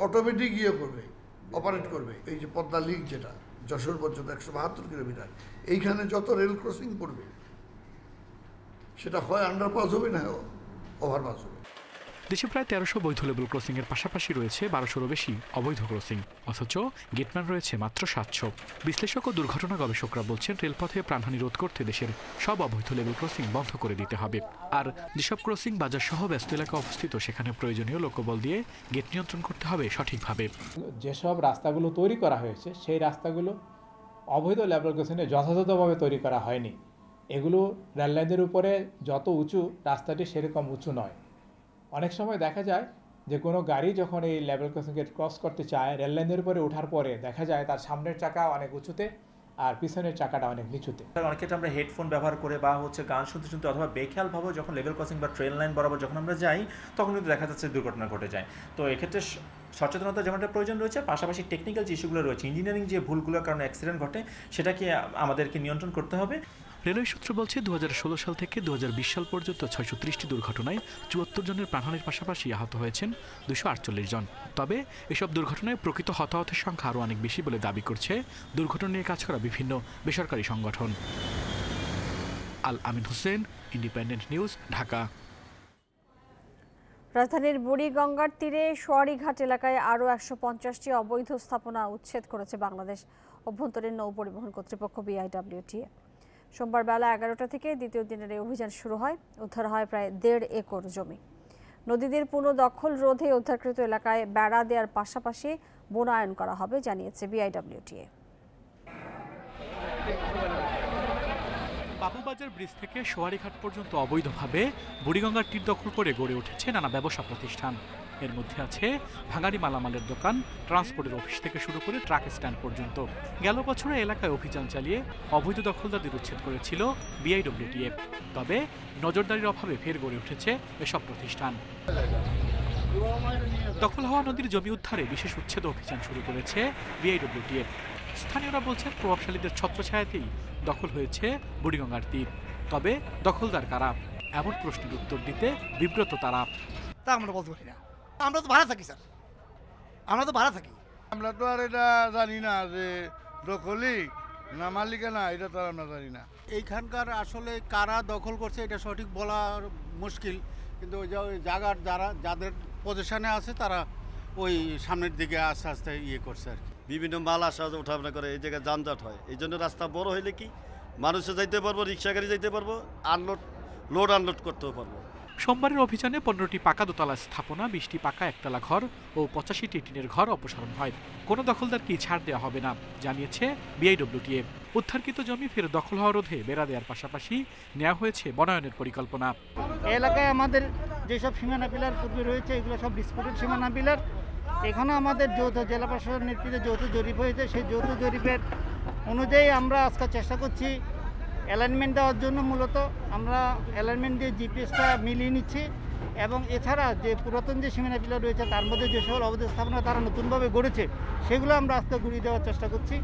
অটোমেটিক করবে, অপারেট করবে। এই যে পদ্মা লিঙ্ক, যেটা যশোর পর্যন্ত 172 কিলোমিটার, এইখানে যত রেল ক্রসিং পড়বে সেটা হয় আন্ডারপাস হবে, না ওভারপাস হবে। দেশে প্রায় 1300 বৈধ লেভেল ক্রসিং এর পাশাপাশি রয়েছে 1200-রও বেশি অবৈধ ক্রসিং, অথচ গেটম্যান রয়েছে মাত্র 700। বিশ্লেষক ও দুর্ঘটনা গবেষকরা বলছেন রেলপথে প্রাণহানি রোধ করতে দেশের সব অবৈধ লেভেল ক্রসিং বন্ধ করে দিতে হবে। আর যেসব ক্রসিং বাজার সহ ব্যস্ত এলাকা অবস্থিত সেখানে প্রয়োজনীয় লোকবল দিয়ে গেট নিয়ন্ত্রণ করতে হবে সঠিকভাবে। যেসব রাস্তাগুলো তৈরি করা হয়েছে সেই রাস্তাগুলো অবৈধ লেভেল ক্রসিংয়ে যথাযথভাবে তৈরি করা হয়নি। এগুলো রেললাইনের উপরে যত উঁচু রাস্তাটি সেরকম উঁচু নয়। অনেক সময় দেখা যায় যে কোনো গাড়ি যখন এই লেভেল ক্রসিংকে ক্রস করতে চায় রেললাইনের উপরে ওঠার পরে দেখা যায় তার সামনের চাকা অনেক উঁচুতে আর পিছনের চাকাটা অনেক নিচুতে। অনেক ক্ষেত্রে আমরা হেডফোন ব্যবহার করে বা গান শুনতে শুনতে অথবা বেখেয়ালভাবে যখন লেভেল ক্রসিং বা ট্রেন লাইন বরাবর যখন আমরা যাই তখন কিন্তু দেখা যাচ্ছে দুর্ঘটনা ঘটে যায়। তো এক্ষেত্রে সচেতনতা যেমনটা প্রয়োজন রয়েছে, পাশাপাশি টেকনিক্যাল যে ইস্যুগুলো রয়েছে, ইঞ্জিনিয়ারিং যে ভুলগুলোর কারণে অ্যাক্সিডেন্ট ঘটে সেটাকে আমাদেরকে নিয়ন্ত্রণ করতে হবে। রেলওয়ে সূত্র বলছে 2016 সাল থেকে 2020 সাল পর্যন্ত 630টি দুর্ঘটনায় 74 জনের প্রাণহানির পাশাপাশি আহত হয়েছেন 248 জন। তবে এসব দুর্ঘটনায় প্রকৃত হতাহতের সংখ্যা আরও অনেক বেশি বলে দাবি করছে দুর্ঘটনা নিয়ে কাজ করা বিভিন্ন বেসরকারি সংগঠন। আল আমিন হোসেন, ইন্ডিপেন্ডেন্ট নিউজ, ঢাকা। রাজধানীর বুড়িগঙ্গার তীরে সোয়ারীঘাট এলাকায় আরও 150টি অবৈধ স্থাপনা উচ্ছেদ করেছে বাংলাদেশ অভ্যন্তরীণ নৌ পরিবহন কর্তৃপক্ষ BIWTA। সোমবার বেলা 11টা থেকে দ্বিতীয় দিনের এই অভিযান শুরু হয়। উদ্ধার হয় প্রায় 1.5 একর জমি। নদীদের পুনঃদখল রোধে উদ্ধারকৃত এলাকায় বেড়া দেওয়ার পাশাপাশি বনায়ন করা হবে জানিয়েছে BIWTA। বাবুবাজার ব্রিজ থেকে সোয়ারীঘাট পর্যন্ত অবৈধভাবে বুড়িগঙ্গার তীর দখল করে গড়ে উঠেছে নানা ব্যবসা প্রতিষ্ঠান। এর মধ্যে আছে ভাঙাড়ি মালামালের দোকান, ট্রান্সপোর্টের অফিস থেকে শুরু করে ট্রাক স্ট্যান্ড পর্যন্ত। গেল বছরে এলাকায় অভিযান চালিয়ে অবৈধ দখলদারদের উচ্ছেদ করেছিল BIWTA। তবে নজরদারির অভাবে ফের গড়ে উঠেছে এসব প্রতিষ্ঠান। দখল হওয়া নদীর জমি উদ্ধারে বিশেষ উচ্ছেদ অভিযান শুরু করেছে BIWTA। স্থানীয়রা বলছেন প্রভাবশালীদের ছত্রছায়াতেই দখল হয়েছে বুড়িগঙ্গার তীর। তবে দখলদার কারা, এমন প্রশ্নের উত্তর দিতে বিব্রত তারা। তা আমরা বলতে পারি না, আমরা তো ভাড়া থাকি স্যার, আমরা তো ভাড়া থাকি। আমরা তো আর এটা জানি না যে দখলি না মালিকানা, এটা তো আমরা জানি না। এইখানকার আসলে কারা দখল করছে এটা সঠিক বলা মুশকিল, কিন্তু ওই জায়গার যাদের পজিশনে আছে তারা ওই সামনের দিকে আস্তে আস্তে ইয়ে করছে আর কি। বিভিন্ন মাল আসা উঠাবনা করে এই জায়গায় যানজট হয়, এই জন্য রাস্তা বড় হইলে কি মানুষে যাইতে পারবো, রিক্সা গাড়ি যাইতে পারবো, লোড আনলোড করতেও পারবো। সোমবারের অভিযানে 15টি পাকা দোতলা স্থাপনা, 20টি পাকা একতলা ঘর ও 85টি টিনের ঘর অপসারণ হয়। কোনো দখলদারকে ছাড় দেওয়া হবে না জানিয়েছে BIWTA। উদ্ধারকৃত জমি ফের দখল হওয়া রোধে বেড়া দেওয়ার পাশাপাশি নেওয়া হয়েছে বনায়নের পরিকল্পনা। এলাকায় আমাদের যেসব সীমানা পিলার পূর্বে রয়েছে এগুলো সব ডিসপুটেড সীমানা পিলার। এখানে আমাদের যৌথ জেলা প্রশাসনের নেতৃত্বে যৌথ জরিপ হয়েছে। সেই যৌথ জরিপের অনুযায়ী আমরা আজকে চেষ্টা করছি অ্যালাইনমেন্ট দেওয়ার জন্য। মূলত আমরা অ্যালাইনমেন্ট দিয়ে জিপিএসটা মিলিয়ে নিচ্ছি এবং এছাড়া যে পুরাতন যে সীমানা পিলার রয়েছে তার মধ্যে যে সকল অবৈধ স্থাপনা তারা নতুনভাবে গড়েছে সেগুলো আমরা আস্তে ঘুরিয়ে দেওয়ার চেষ্টা করছি।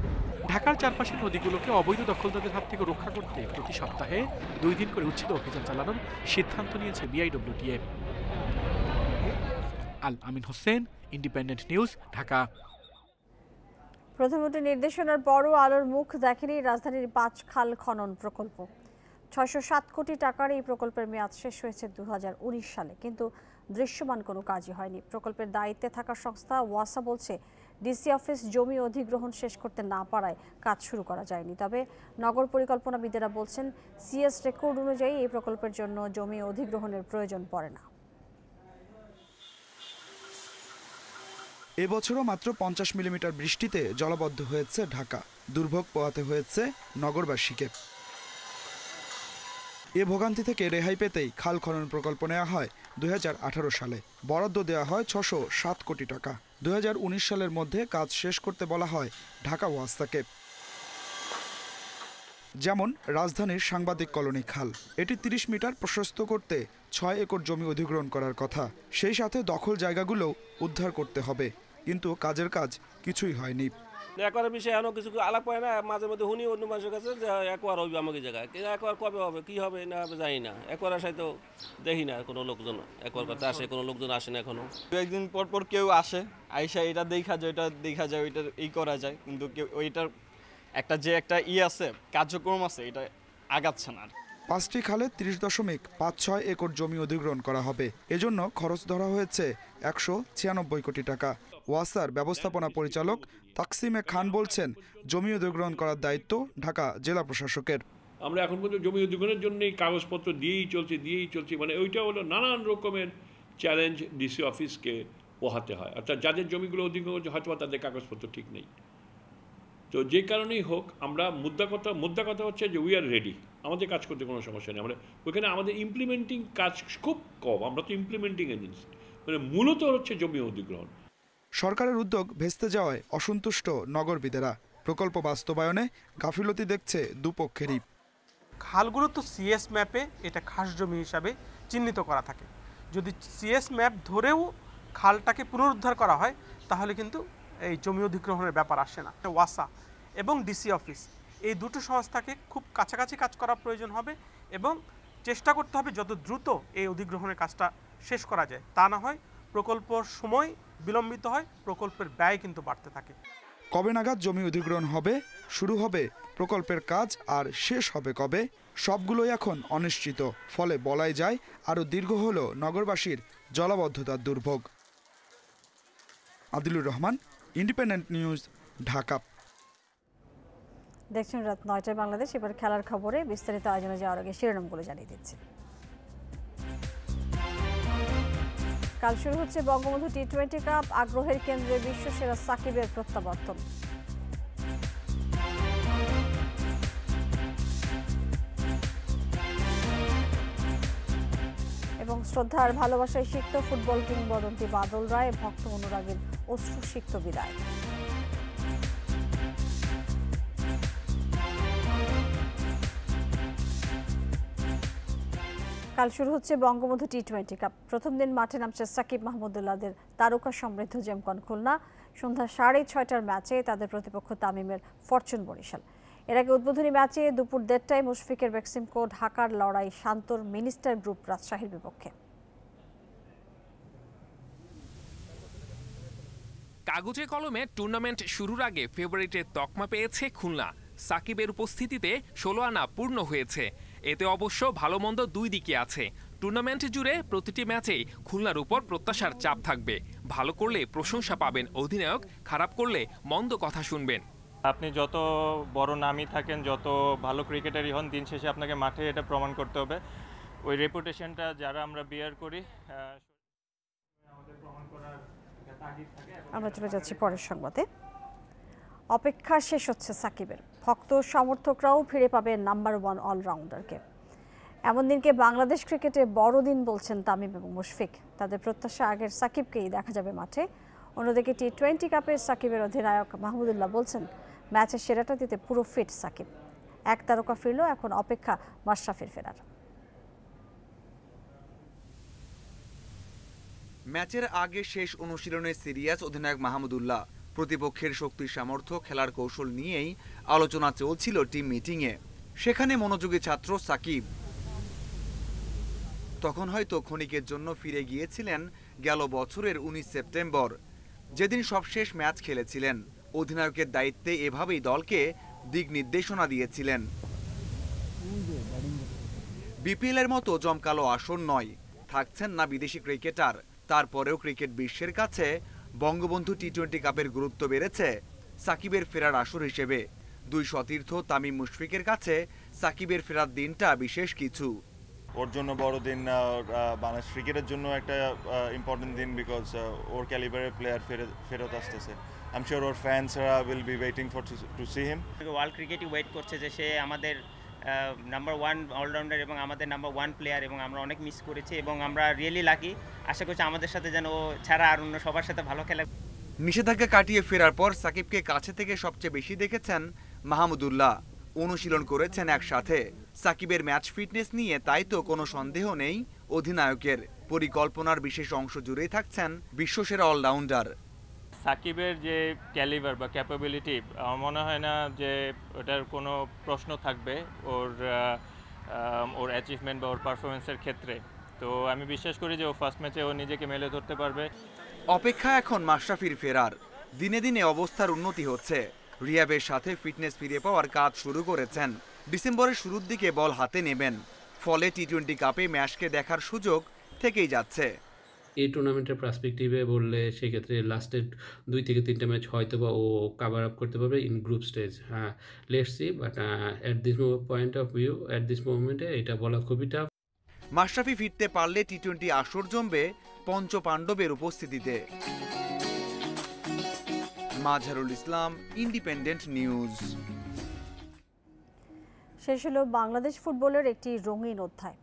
ঢাকার চারপাশের নদীগুলোকে অবৈধ দখলদারদের হাত থেকে রক্ষা করতে প্রতি সপ্তাহে 2 দিন করে উচ্ছেদ অভিযান চালানোর সিদ্ধান্ত নিয়েছে BIWTA। আল আমিন হোসেন, ইন্ডিপেন্ডেন্ট নিউজ, ঢাকা। প্রধানমন্ত্রীর নির্দেশনার পরও আলোর মুখ দেখেনি রাজধানীর 5 খাল খনন প্রকল্প। 607 কোটি টাকার এই প্রকল্পের মেয়াদ শেষ হয়েছে 2019 সালে, কিন্তু দৃশ্যমান কোনো কাজই হয়নি। প্রকল্পের দায়িত্বে থাকা সংস্থা ওয়াসা বলছে ডিসি অফিস জমি অধিগ্রহণ শেষ করতে না পারায় কাজ শুরু করা যায়নি। তবে নগর পরিকল্পনাবিদেরা বলছেন CS রেকর্ড অনুযায়ী এই প্রকল্পের জন্য জমি অধিগ্রহণের প্রয়োজন পড়ে না। এবছরও মাত্র 50 মিলিমিটার বৃষ্টিতে জলাবদ্ধ হয়েছে ঢাকা। দুর্ভোগ পোহাতে হয়েছে নগরবাসীকে। এ ভোগান্তি থেকে রেহাই পেতেই খাল খনন প্রকল্প নেওয়া হয় 2018 সালে। বরাদ্দ দেওয়া হয় 607 কোটি টাকা। 2019 সালের মধ্যে কাজ শেষ করতে বলা হয় ঢাকা ওয়াসাকে। যেমন রাজধানীর সাংবাদিক কলোনি খাল, এটি 30 মিটার প্রশস্ত করতে 6 একর জমি অধিগ্রহণ করার কথা। সেই সাথে দখল জায়গাগুলো উদ্ধার করতে হবে, কিন্তু কাজের কাজ কিছুই হয়নি। একবারের বিষয়ে এমন কিছু আলাপ হয় না, মাঝে মধ্যে শুনি অন্য মানুষের কাছে যে একবার হবে আমাকে জায়গায়, কিন্তু একবার কবে হবে, কি হবে না হবে জানি না। একবার আসায় তো দেখি না কোনো লোকজন, একবার করতে আসে কোনো লোকজন আসে না এখনো। একদিন পর পর কেউ আসে, আইসা এটা দেখা যায়, ওইটা দেখা যায়, ওইটা করা যায়, কিন্তু কেউ ওইটার একটা যে একটা আছে কার্যক্রম আছে এটা আগাচ্ছে না। 5টি খালে 30.56 একর জমি অধিগ্রহণ করা হবে। এজন্য খরচ ধরা হয়েছে 196 কোটি টাকা। ওয়াসার ব্যবস্থাপনা পরিচালক তাকসিমে খান বলছেন, জমি অধিগ্রহণ করার দায়িত্ব ঢাকা জেলা প্রশাসকের। আমরা এখন পর্যন্ত জমি অধিগ্রহণের জন্য কাগজপত্র দিয়েই চলছে, মানে ওইটা হলো নানান রকমের চ্যালেঞ্জ ডিসি অফিসকে পোহাতে হয়। অর্থাৎ যাদের জমিগুলো অধিগ্রহণ হয়তো তাদের কাগজপত্র ঠিক নেই। তো যে কারণেই হোক, আমরা মুদ্রা কথা হচ্ছে যে উই আর রেডি, আমাদের কাজ করতে কোনো সমস্যা নেই। আমরা ওইখানে আমাদের ইমপ্লিমেন্টিং কাজ খুব কম, আমরা তো ইমপ্লিমেন্টিং এজেন্সি, মানে মূলত হচ্ছে জমি অধিগ্রহণ। সরকারের উদ্যোগ ভেস্তে যাওয়ায় অসন্তুষ্ট নগরবিদেরা। প্রকল্প বাস্তবায়নে গাফিলতি দেখছে দুপক্ষেরই। খালগুলো তো সিএস ম্যাপে এটা খাস জমি হিসাবে চিহ্নিত করা থাকে। যদি সিএস ম্যাপ ধরেও খালটাকে পুনরুদ্ধার করা হয় তাহলে কিন্তু এই জমি অধিগ্রহণের ব্যাপার আসে না। ওয়াসা এবং ডিসি অফিস এই দুটো সংস্থাকে খুব কাছাকাছি কাজ করা প্রয়োজন হবে এবং চেষ্টা করতে হবে যত দ্রুত এই অধিগ্রহণের কাজটা শেষ করা যায়। তা না হয় প্রকল্পর সময় বিলম্বিত হয়, প্রকল্পের ব্যয় কিন্তু বাড়তে থাকে। কবে নাগাদ জমি অধিগ্রহণ হবে, শুরু হবে প্রকল্পের কাজ, আর শেষ হবে কবে, সবগুলোই এখন অনিশ্চিত। ফলে বলাই যায় আরও দীর্ঘ হলো নগরবাসীর জলাবদ্ধতার দুর্ভোগ। Adilur Rahman, independent news, Dhaka. দেখছেন রাত 9টায় বাংলাদেশ। এবার খেলার খবরে বিস্তারিত আয়োজনে যাওয়ার আগে শিরোনামগুলো জানিয়ে দিচ্ছি। কাল শুরু হচ্ছে বঙ্গবন্ধু টি-20 কাপ। আগ্রহের কেন্দ্রে বিশ্বসেরা সাকিবের প্রত্যাবর্তন। এবং শ্রদ্ধার ভালোবাসায় সিক্ত ফুটবল কিংবদন্তি বাদল রায়, ভক্ত অনুরাগের অশ্রুসিক্ত বিদায়। কাল শুরু হচ্ছে বঙ্গবন্ধু টি-20 কাপ। প্রথম দিন মাঠে নামছে সাকিব মাহমুদুল্লাহদের তারকা সমৃদ্ধ জেমকন খুলনা। সন্ধ্যা 6:30টার ম্যাচে তাদের প্রতিপক্ষ তামিমের ফরচুন বরিশাল। এর আগে উদ্বোধনী ম্যাচে দুপুর 1:30টায় মুশফিকের বেক্সিমকো, ঢাকার লড়াই শান্তর মিনিস্টার গ্রুপ রাজশাহীর বিপক্ষে। কাগজে কলমে টুর্নামেন্ট শুরুর আগে ফেভারিটের তকমা পেয়েছে খুলনা। সাকিবের উপস্থিতিতে 16 আনা পূর্ণ হয়েছে। এতে অবশ্য ভালো মন্দ দুই দিকে আছে। টুর্নামেন্ট জুড়ে প্রতিটি ম্যাচেই খুলনার উপর প্রত্যাশার চাপ থাকবে। ভালো করলে প্রশংসা পাবেন অধিনায়ক, খারাপ করলে মন্দ কথা শুনবেন। আপনি যত বড় নামই থাকেন, যত ভালো ক্রিকেটারই হন, দিন শেষে আপনাকে মাঠে এটা প্রমাণ করতে হবে। ওই রেপুটেশনটা যারা আমরা বিয়ার করি, আমাদের প্রমাণ করার তাগিদ থাকে। আমরা চলে যাচ্ছি পরের সংবাদে। অপেক্ষা শেষ হচ্ছে সাকিবের। ভক্ত সমর্থকরাও ফিরে পাবে নাম্বার 1 অলরাউন্ডারকে। এমন দিনকে বাংলাদেশ ক্রিকেটে বড় দিন বলছেন তামিম এবং মুশফিক। তাদের প্রত্যাশা আগের সাকিবকেই দেখা যাবে মাঠে। অন্যদিকে টি-20 কাপে সাকিবের অধিনায়ক মাহমুদুল্লাহ বলছেন, ম্যাচের সেরাটা দিতে পুরো ফিট সাকিব। এক তারকা ফিরল, এখন অপেক্ষা মাশরাফির ফেরার। ম্যাচের আগে শেষ অনুশীলনে সিরিয়াস অধিনায়ক মাহমুদুল্লাহ। প্রতিপক্ষের শক্তি সামর্থ্য, খেলার কৌশল নিয়েই আলোচনা চলছিল টিম মিটিংয়ে। সেখানে মনোযোগী ছাত্র সাকিব। তখন হয়তো ক্ষণিকের জন্য ফিরে গিয়েছিলেন গেল বছরের 19 সেপ্টেম্বর, যেদিন সবশেষ ম্যাচ খেলেছিলেন। অধিনায়কের দায়িত্বে এভাবেই দলকে দিক নির্দেশনা দিয়েছিলেন। বিপিএলের মতো জমকালো আসর নয়, থাকছেন না বিদেশি ক্রিকেটার। তারপরেও ক্রিকেট বিশ্বের কাছে বঙ্গবন্ধু টি-20 কাপের গুরুত্ব বেড়েছে সাকিবের ফেরার আসর হিসেবে। দুই সতীর্থ তামিম মুশফিকের কাছে সাকিবের ফেরার দিনটা বিশেষ কিছু। ওর জন্য বড় দিন, বাংলাদেশ ক্রিকেটের জন্য একটা ইম্পর্টেন্ট দিন, বিকজ ওর ক্যালিবারের প্লেয়ার ফেরত আসতেছে। আই এম শিওর ওর ফ্যান্সরা will be waiting for to see him. World ক্রিকেটই ওয়েট করছে যে সে আমাদের নাম্বার 1 অলরাউন্ডার এবং আমাদের নাম্বার 1 প্লেয়ার, এবং আমরা অনেক মিস করেছি এবং আমরা রিয়েলি লাকি। আশা করছি আমাদের সাথে যেন ও ছাড়া আর অন্য সবার সাথে ভালো খেলে। নিষেধাজ্ঞা কাটিয়ে ফেরার পর সাকিবকে কাছে থেকে সবচেয়ে বেশি দেখেছেন মাহমুদুল্লাহ। অনুশীলন করেছেন একসাথে। সাকিবের ম্যাচ ফিটনেস নিয়ে তাই তো কোনো সন্দেহ নেই অধিনায়কের। পরিকল্পনার বিশেষ অংশ জুড়েই থাকছেন বিশ্বসেরা অলরাউন্ডার। সাকিবের যে ক্যালিবার বা ক্যাপাবিলিটি, আমার মনে হয় না যে ওটার কোনো প্রশ্ন থাকবে ওর অ্যাচিভমেন্ট বা ওর পারফরমেন্সের ক্ষেত্রে। তো আমি বিশ্বাস করি যে ও ফার্স্ট ম্যাচে ও নিজেকে মেলে ধরতে পারবে। অপেক্ষা এখন মাশরাফির ফেরার। দিনে দিনে অবস্থার উন্নতি হচ্ছে। রিয়াবের সাথে ফিটনেস ফিরে পাওয়ার কাজ শুরু করেছেন। ডিসেম্বরের শুরুর দিকে বল হাতে নেবেন, ফলে টি-20 কাপে ম্যাচকে দেখার সুযোগ থেকেই যাচ্ছে। এই টুর্নামেন্টের পার্সপেক্টিভে বললে সেক্ষেত্রে লাস্টের 2 থেকে 3টা ম্যাচ হয়তো বা ও কাভার আপ করতে পারবে ইন গ্রুপ স্টেজ। হ্যাঁ, let's see, but at this point of view, at this মোমেন্টে এটা বলা খুবই টাফ। মাশরাফি ফিরতে পারলে টি-20 আসর জমবে পঞ্চপাণ্ডবের উপস্থিতিতে। Mazharul Islam, independent news. শেষ হলো বাংলাদেশ ফুটবলের একটি রঙিন অধ্যায়।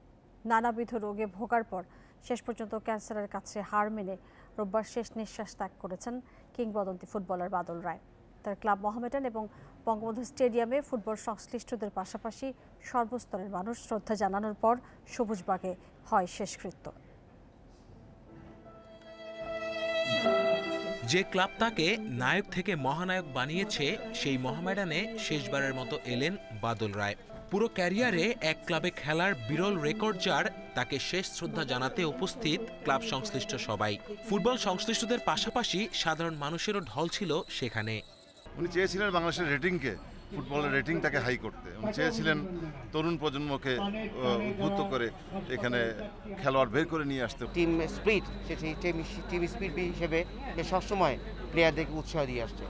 নানাবিধ রোগে ভোগার পর শেষ পর্যন্ত ক্যান্সারের কাছে হার মেনে রোববার শেষ নিঃশ্বাস ত্যাগ করেছেন কিংবদন্তি ফুটবলার বাদল রায়। তার ক্লাব মোহামেডান এবং বঙ্গবন্ধু স্টেডিয়ামে ফুটবল সংশ্লিষ্টদের পাশাপাশি সর্বস্তরের মানুষ শ্রদ্ধা জানানোর পর সবুজবাগে হয় শেষকৃত্য। যে ক্লাব তাকে নায়ক থেকে মহানায়ক বানিয়েছে, সেই মোহামেডানে শেষবারের মতো এলেন বাদল রায়। পুরো ক্যারিয়ারে এক ক্লাবে খেলার বিরল রেকর্ড যার, তাকে শেষ শ্রদ্ধা জানাতে উপস্থিত ক্লাব সংশ্লিষ্ট সবাই। ফুটবল সংশ্লিষ্টদের পাশাপাশি সাধারণ মানুষেরও ঢল ছিল সেখানে। উনি চেয়েছিলেন বাংলাদেশের রেটিংকে, ফুটবলের রেটিংটাকে হাই করতে। উনি চেয়েছিলেন তরুণ প্রজন্মকে উদ্বুদ্ধ করে এখানে খেলোয়াড় বের করে নিয়ে আসতে। টিম স্পিরিট, সেটি টিম স্পিরিট হিসেবে সবসময় প্লেয়ারদেরকে উৎসাহ দিয়ে আসছে।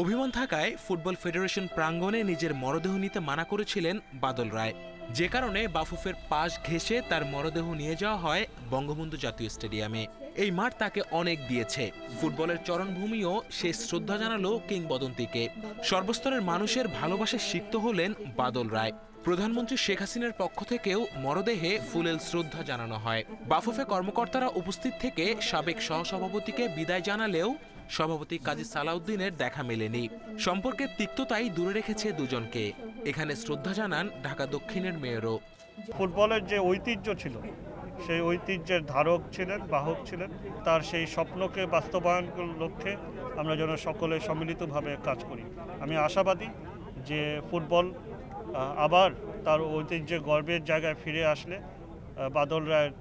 অভিমান থাকায় ফুটবল ফেডারেশন প্রাঙ্গণে নিজের মরদেহ নিতে মানা করেছিলেন বাদল রায়, যে কারণে বাফুফের পাশ ঘেঁষে তার মরদেহ নিয়ে যাওয়া হয় বঙ্গবন্ধু জাতীয় স্টেডিয়ামে। এই মাঠ তাকে অনেক দিয়েছে। ফুটবলের চরণভূমিও শেষ শ্রদ্ধা জানালো কিংবদন্তিকে। সর্বস্তরের মানুষের ভালোবাসা সিক্ত হলেন বাদল রায়। প্রধানমন্ত্রী শেখ হাসিনার পক্ষ থেকেও মরদেহে ফুলেল শ্রদ্ধা জানানো হয়। বাফুফে কর্মকর্তারা উপস্থিত থেকে সাবেক সহসভাপতিকে বিদায় জানালেও সভাপতি কাজী সালাউদ্দিনের দেখা মেলেনি। সম্পর্কের তিক্ততাই দূরে রেখেছে দুজনকে। এখানে শ্রদ্ধা জানান ঢাকা দক্ষিণের মেয়রও। ফুটবলের যে ঐতিহ্য ছিল, সেই ঐতিহ্যের ধারক ছিলেন, বাহক ছিলেন। তার সেই স্বপ্নকে বাস্তবায়নের লক্ষ্যে আমরা যেন সকলে সম্মিলিতভাবে কাজ করি। আমি আশাবাদী যে ফুটবল আবার তার ঐতিহ্যের গর্বের জায়গায় ফিরে আসলে বাদল রায়ের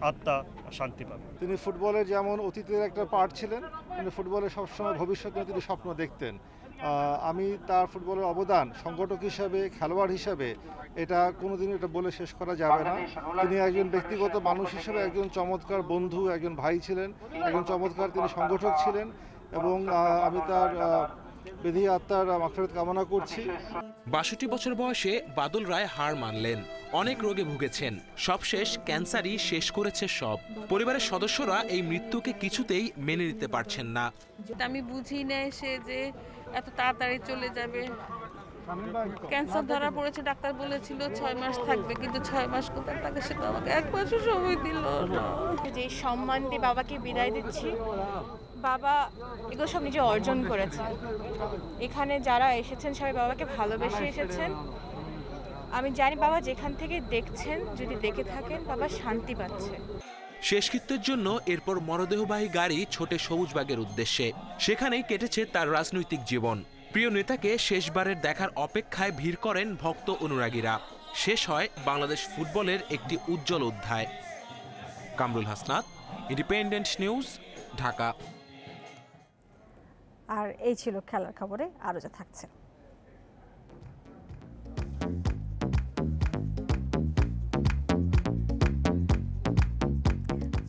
আত্মা শান্তি পাবে। তিনি ফুটবলের যেমন অতীতের একটা পার্ট ছিলেন, তিনি ফুটবলে সবসময় ভবিষ্যতে তিনি স্বপ্ন দেখতেন। আমি তার ফুটবলের অবদান সংগঠক হিসাবে, খেলোয়াড় হিসাবে এটা কোনোদিন এটা বলে শেষ করা যাবে না। তিনি একজন ব্যক্তিগত মানুষ হিসেবে একজন চমৎকার বন্ধু, একজন ভাই ছিলেন, একজন চমৎকার তিনি সংগঠক ছিলেন এবং আমি তার বেধি আত্মার মাগফিরাত কামনা করছি। ৬২ বছর বয়সে বাদল রায় হার মানলেন। অনেক রোগে ভুগেছেন, সবশেষ ক্যান্সারই শেষ করেছে সব। পরিবারের সদস্যরা এই মৃত্যুকে কিছুতেই মেনে নিতে পারছেন না। আমি বুঝি না সে যে এত তাড়াতাড়ি চলে যাবে। ক্যান্সার ধরা পড়েছে, ডাক্তার বলেছিল 6 মাস থাকবে, কিন্তু 6 মাস কোথায় থাকে সেটা আমাকে 1 মাসও সময় দিল না। যে সম্মান দিয়ে বাবাকে বিদায় দিচ্ছি, বাবা এগুলো সব নিজে অর্জন করেছে। এখানে যারা এসেছেন সবাই বাবাকে ভালোবেসে এসেছেন। আমি জানি বাবা যেখান থেকে দেখছেন, যদি দেখে থাকেন, বাবা শান্তি পাচ্ছে। শেষকৃত্যের জন্য এরপর মরদেহবাহী গাড়ি ছোটে সবুজবাগের উদ্দেশ্যে। সেখানেই কেটেছে তার রাজনৈতিক জীবন। প্রিয় নেতাকে শেষবারের দেখার অপেক্ষায় ভিড় করেন ভক্ত অনুরাগীরা। শেষ হয় বাংলাদেশ ফুটবলের একটি উজ্জ্বল অধ্যায়। Kamrul Hasnat, independent news, Dhaka. আর এই ছিল খেলার খবরে, আরো যা থাকছে।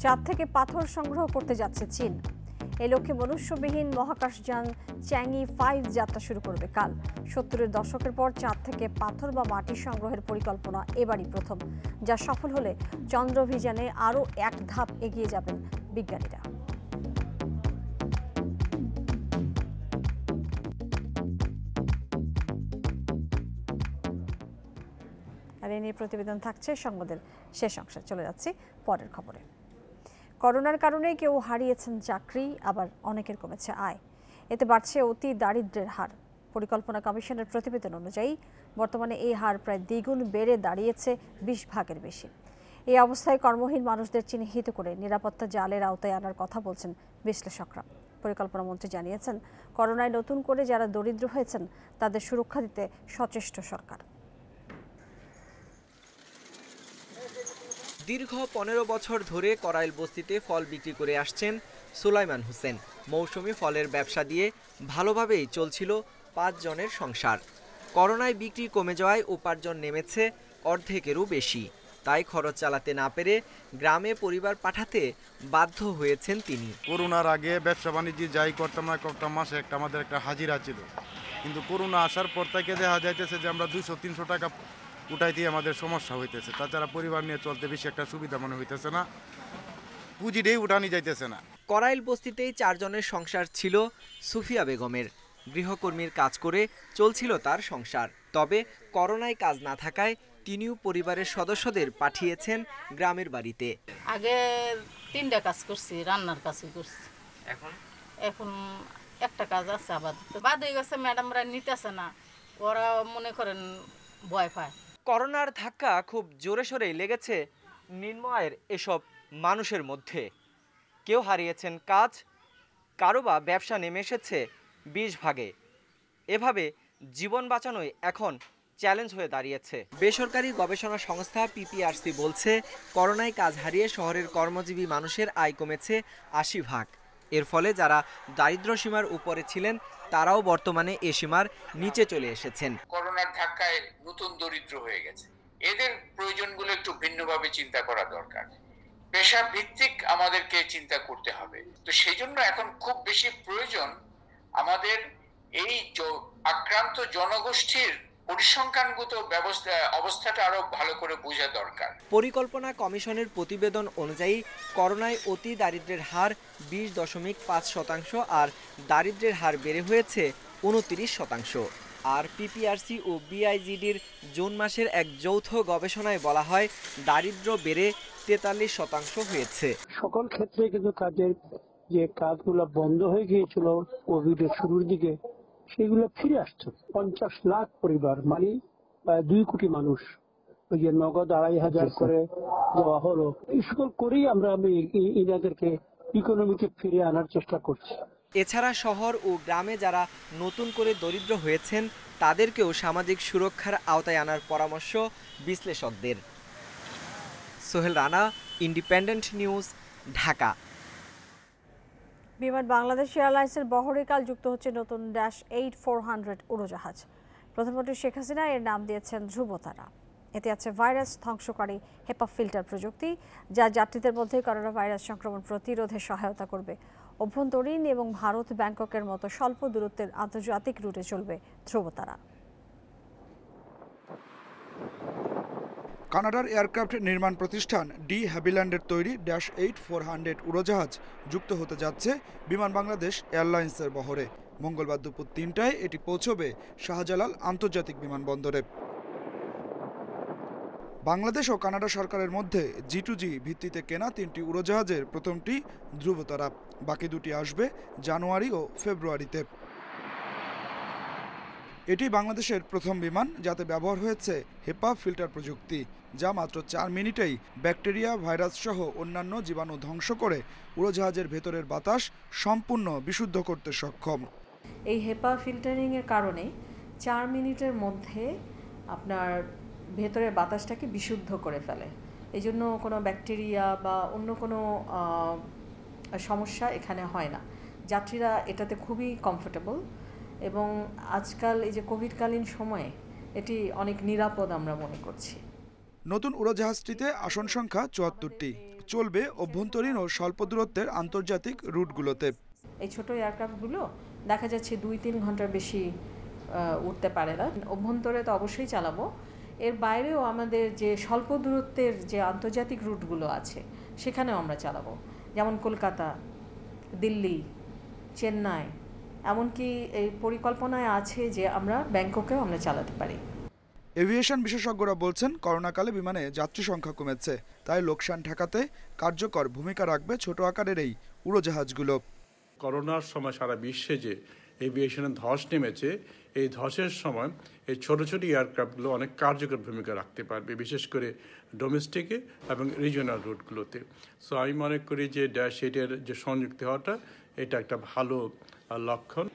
চাঁদ থেকে পাথর সংগ্রহ করতে যাচ্ছে চীন। এই লক্ষ্যে মনুষ্যবিহীন মহাকাশযান চ্যাংই 5 যাত্রা শুরু করবে কাল। 70-এর দশকের পর চাঁদ থেকে পাথর বা মাটি সংগ্রহের পরিকল্পনা এবারই প্রথম, যা সফল হলে চন্দ্রাভিযানে আরও এক ধাপ এগিয়ে যাবেন বিজ্ঞানীরা। আর এই নিয়ে প্রতিবেদন থাকছে সংবাদের শেষ অংশে। চলে যাচ্ছি পরের খবরে। করোনার কারণে কেউ হারিয়েছেন চাকরি, আবার অনেকের কমেছে আয়। এতে বাড়ছে অতি দারিদ্র্যের হার। পরিকল্পনা কমিশনের প্রতিবেদন অনুযায়ী বর্তমানে এই হার প্রায় দ্বিগুণ বেড়ে দাঁড়িয়েছে 20 ভাগের বেশি। এই অবস্থায় কর্মহীন মানুষদের চিহ্নিত করে নিরাপত্তা জালের আওতায় আনার কথা বলছেন বিশ্লেষকরা। পরিকল্পনা মন্ত্রী জানিয়েছেন, করোনায় নতুন করে যারা দরিদ্র হয়েছেন তাদের সুরক্ষা দিতে সচেষ্ট সরকার। দীর্ঘ 15 বছর ধরে করাইল বস্তিতে ফল বিক্রি করে আসছেন সুলাইমান হোসেন। মৌসুমি ফলের ব্যবসা দিয়ে ভালোভাবেই চলছিল 5 জনের সংসার। করোনায় বিক্রি কমে যাওয়ায় উপার্জন নেমেছে অর্ধেকেরও বেশি। তাই খরচ চালাতে না পেরে গ্রামে পরিবার পাঠাতে বাধ্য হয়েছেন তিনি। করোনার আগে ব্যবসা বাণিজ্য যাই করতাম না করতাম, মাসে আমাদের একটা হাজিরা ছিল, কিন্তু করোনা আসার পর থেকে দেখা যাইতেছে যে আমরা 200-300 টাকা উঠাইতে আমাদের সমস্যা হইতেছে। তাছাড়া পরিবার নিয়ে চলতে বেশি একটা সুবিধা মনে হইতেছে না, পুঁজিটাই উঠানি যাইতেছে না। করাইল বস্তিতেই 4 জনের সংসার ছিল সুফিয়া বেগমের। গৃহকর্মীর কাজ করে চলছিল তার সংসার। তবে করোনায় কাজ না থাকায় তিনিও পরিবারের সদস্যদের পাঠিয়েছেন গ্রামের বাড়িতে। আগে 3টা কাজ করছি, রান্নার কাজই করছি। এখন একটা কাজ আছে, আপাতত বাদ হয়ে গেছে। ম্যাডামরা নিতেছে না, ওরা মনে করেন ভয় পায়। করোনার ধাক্কা খুব জোরে সোরেই লেগেছে নিম্ন আয়ের এসব মানুষের মধ্যে। কেউ হারিয়েছেন কাজ, কারো বা ব্যবসা নেমে এসেছে 20 ভাগে। এভাবে জীবন বাঁচানোই এখন চ্যালেঞ্জ হয়ে দাঁড়িয়েছে। বেসরকারি গবেষণা সংস্থা পিপিআরসি বলছে, করোনায় কাজ হারিয়ে শহরের কর্মজীবী মানুষের আয় কমেছে 80 ভাগ। এর ফলে যারা দারিদ্র্য সীমার উপরে ছিলেন তারাও বর্তমানে এ সীমার নিচে চলে এসেছেন। করোনার ধাক্কায় নতুন দরিদ্র হয়ে গেছে, এদের প্রয়োজনগুলো একটু ভিন্নভাবে চিন্তা করা দরকার। পেশা ভিত্তিক আমাদেরকে চিন্তা করতে হবে। তো সেই জন্য এখন খুব বেশি প্রয়োজন আমাদের এই আক্রান্ত জনগোষ্ঠীর পরিসংখ্যানগত অবস্থাটা আরো ভালো করে বোঝা দরকার। পরিকল্পনা কমিশনের প্রতিবেদন অনুযায়ী করোনায় অতি দারিদ্র্যের হার 20.5% আর দারিদ্র্যের হার বেড়ে হয়েছে 29%। আর পিপিআরসি ও বিআইজিডির জুন মাসের এক যৌথ গবেষণায় বলা হয়, দারিদ্র্য বেড়ে 43% হয়েছে। সকল ক্ষেত্রে কিন্তু কাজের যে কাজগুলো বন্ধ হয়ে গিয়েছিল কোভিডের শুরুর দিকে, সেগুলো ফিরে আসছে। 50 লাখ পরিবার, মানে 2 কোটি মানুষ, ওই যে নগদ 2,500 করে দেওয়া হলো, এই সকল করেই আমরা এনাদেরকে ইকোনমিতে ফিরে আনার চেষ্টা করছি। এছাড়া শহর ও গ্রামে যারা নতুন করে দরিদ্র হয়েছেন তাদেরকেও সামাজিক সুরক্ষার আওতায় আনার পরামর্শ বিশ্লেষকদের। Sohel Rana, independent news, Dhaka. বিমান বাংলাদেশ এয়ারলাইন্সের বহরে কাল যুক্ত হচ্ছে নতুন -8-400 উড়োজাহাজ। প্রধানমন্ত্রী শেখ হাসিনা এর নাম দিয়েছেন ধ্রুবতারা। এতে আছে ভাইরাস ধ্বংসকারী হেপা ফিল্টার প্রযুক্তি, যা যাত্রীদের মধ্যে করোনা ভাইরাস সংক্রমণ প্রতিরোধে সহায়তা করবে। অভ্যন্তরীণ এবং ভারত ব্যাংককের মতো স্বল্প দূরত্বের আন্তর্জাতিক রুটে চলবে ধ্রুবতারা। কানাডার এয়ারক্রাফট নির্মাণ প্রতিষ্ঠান ডি হ্যাভিল্যান্ডের তৈরি -8-400 উড়োজাহাজ যুক্ত হতে যাচ্ছে বিমান বাংলাদেশ এয়ারলাইন্সের বহরে। মঙ্গলবার দুপুর 3টায় এটি পৌঁছবে শাহজালাল আন্তর্জাতিক বিমানবন্দরে। বাংলাদেশ ও কানাডা সরকারের মধ্যে G2G ভিত্তিতে কেনা 3টি উড়োজাহাজের প্রথমটি ধ্রুবতারা, বাকি দুটি আসবে জানুয়ারি ও ফেব্রুয়ারিতে। এটি বাংলাদেশের প্রথম বিমান যাতে ব্যবহার হয়েছে হেপা ফিল্টার প্রযুক্তি, যা মাত্র 4 মিনিটেই ব্যাকটেরিয়া, ভাইরাস সহ অন্যান্য জীবাণু ধ্বংস করে উড়োজাহাজের ভেতরের বাতাস সম্পূর্ণ বিশুদ্ধ করতে সক্ষম। এই হেপা ফিল্টারিংয়ের কারণে 4 মিনিটের মধ্যে আপনার ভেতরের বাতাসটাকে বিশুদ্ধ করে ফেলে। এই জন্য কোনো ব্যাকটেরিয়া বা অন্য কোনো সমস্যা এখানে হয় না। যাত্রীরা এটাতে খুবই কমফোর্টেবল এবং আজকাল এই যে কোভিডকালীন সময়ে এটি অনেক নিরাপদ আমরা মনে করছি। নতুন উড়োজাহাজটিতে আসন সংখ্যা 74টি, চলবে অভ্যন্তরীণ ও স্বল্প দূরত্বের আন্তর্জাতিক রুটগুলোতে। এই ছোট এয়ারক্রাফটগুলো দেখা যাচ্ছে 2-3 ঘন্টার বেশি উঠতে পারে না। অভ্যন্তরে তো অবশ্যই চালাবো, এর বাইরেও আমাদের যে স্বল্প দূরত্বের যে আন্তর্জাতিক রুটগুলো আছে সেখানেও আমরা চালাবো, যেমন কলকাতা, দিল্লি, চেন্নাই, এমনকি এই পরিকল্পনায় আছে যে আমরা ব্যাংককেও আমরা চালাতে পারি। এভিয়েশন বিশেষজ্ঞরা বলছেন, করোনাকালে বিমানে যাত্রী সংখ্যা কমেছে, তাই লোকসান ঠেকাতে কার্যকর ভূমিকা রাখবে ছোট আকারের এই উড়োজাহাজগুলো। করোনার সময় সারা বিশ্বে যে এভিয়েশনের ধস নেমেছে, এই ধসের সময় এই ছোট ছোট এয়ারক্রাফটগুলো অনেক কার্যকর ভূমিকা রাখতে পারবে, বিশেষ করে ডোমেস্টিকে এবং রিজিওনাল রুটগুলোতে। সো আমি মনে করি যে -8-এর যে সংযুক্ত হওয়াটা এটা একটা ভালো লক্ষণ।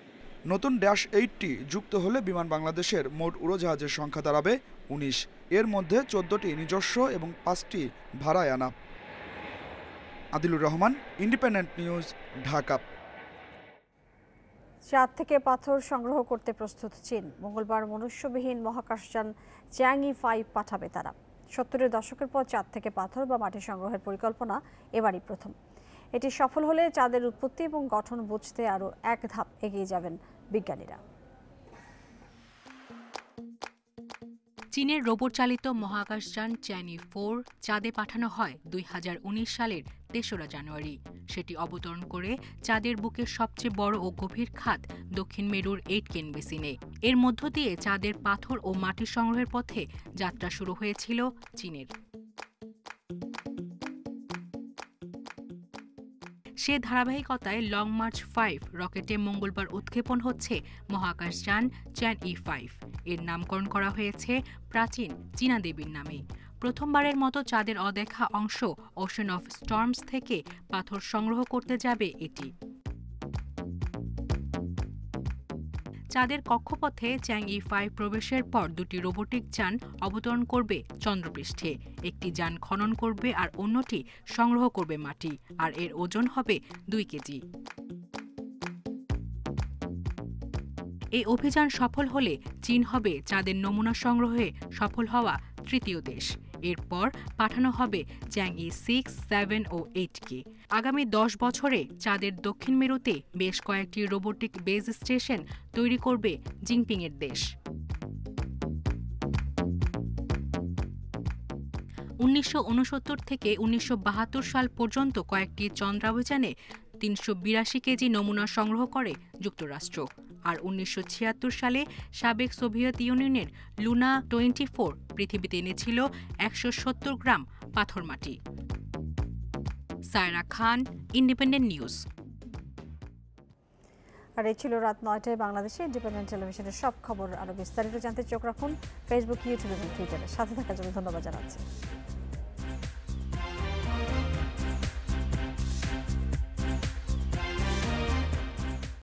নতুন -8টি যুক্ত হলে বিমান বাংলাদেশের মোট উড়োজাহাজের সংখ্যা দাঁড়াবে 19। এর মধ্যে 14টি নিজস্ব এবং 5টি ভাড়ায় আনা। Adilur Rahman, independent news, Dhaka. চাঁদ থেকে পাথর সংগ্রহ করতে প্রস্তুত চীন। মঙ্গলবার মনুষ্যবিহীন মহাকাশযান চ্যাংই 5 পাঠাবে তারা। 70-এর দশকের পর চাঁদ থেকে পাথর বা মাটি সংগ্রহের পরিকল্পনা এবারই প্রথম। এটি সফল হলে চাঁদের উৎপত্তি এবং গঠন বুঝতে আরও এক ধাপ এগিয়ে যাবেন বিজ্ঞানীরা। চীনের রোবট চালিত মহাকাশযান চ্যাংই 4 চাঁদে পাঠানো হয় 2019 সালের 3রা জানুয়ারি। সেটি অবতরণ করে চাঁদের বুকের সবচেয়ে বড় ও গভীর খাত দক্ষিণ মেরুর 8 কেন বেসিনে। এর মধ্য দিয়ে চাঁদের পাথর ও মাটি সংগ্রহের পথে যাত্রা শুরু হয়েছিল চীনের। সে ধারাবাহিকতায় লং মার্চ 5 রকেটে মঙ্গলবার উৎক্ষেপণ হচ্ছে মহাকাশযান চ্যাংই 5। এর নামকরণ করা হয়েছে প্রাচীন চীনা দেবীর নামে। প্রথমবারের মতো চাঁদের অদেখা অংশ ওশেন অফ স্টর্মস থেকে পাথর সংগ্রহ করতে যাবে এটি। চাঁদের কক্ষপথে চ্যাংই 5 প্রবেশের পর দুটি রোবোটিক যান অবতরণ করবে চন্দ্রপৃষ্ঠে। একটি যান খনন করবে আর অন্যটি সংগ্রহ করবে মাটি, আর এর ওজন হবে 2 কেজি। এই অভিযান সফল হলে চীন হবে চাঁদের নমুনা সংগ্রহে সফল হওয়া তৃতীয় দেশ। এরপর পাঠানো হবে চ্যাংই 6, 7 ও 8কে। আগামী 10 বছরে চাঁদের দক্ষিণ মেরুতে বেশ কয়েকটি রোবোটিক বেজ স্টেশন তৈরি করবে জিনপিংয়ের দেশ। 1969 থেকে 1972 সাল পর্যন্ত কয়েকটি চন্দ্রাভিযানে 382 কেজি নমুনা সংগ্রহ করে যুক্তরাষ্ট্র। আর 1976 সালে সাবেক সোভিয়েত ইউনিয়নের লুনা 24 পৃথিবীতে এনেছিল 170 গ্রাম পাথর মাটি। সায়রা খান, ইন্ডিপেন্ডেন্ট নিউজ। আর এই ছিল রাত 9টায় বাংলাদেশে ইন্ডিপেন্ডেন্ট টেলিভিশনের সব খবর। আরও বিস্তারিত জানতে চোখ রাখুন ফেসবুক, ইউটিউব এবং টুইটারে। সাথে থাকার জন্য ধন্যবাদ জানাচ্ছি।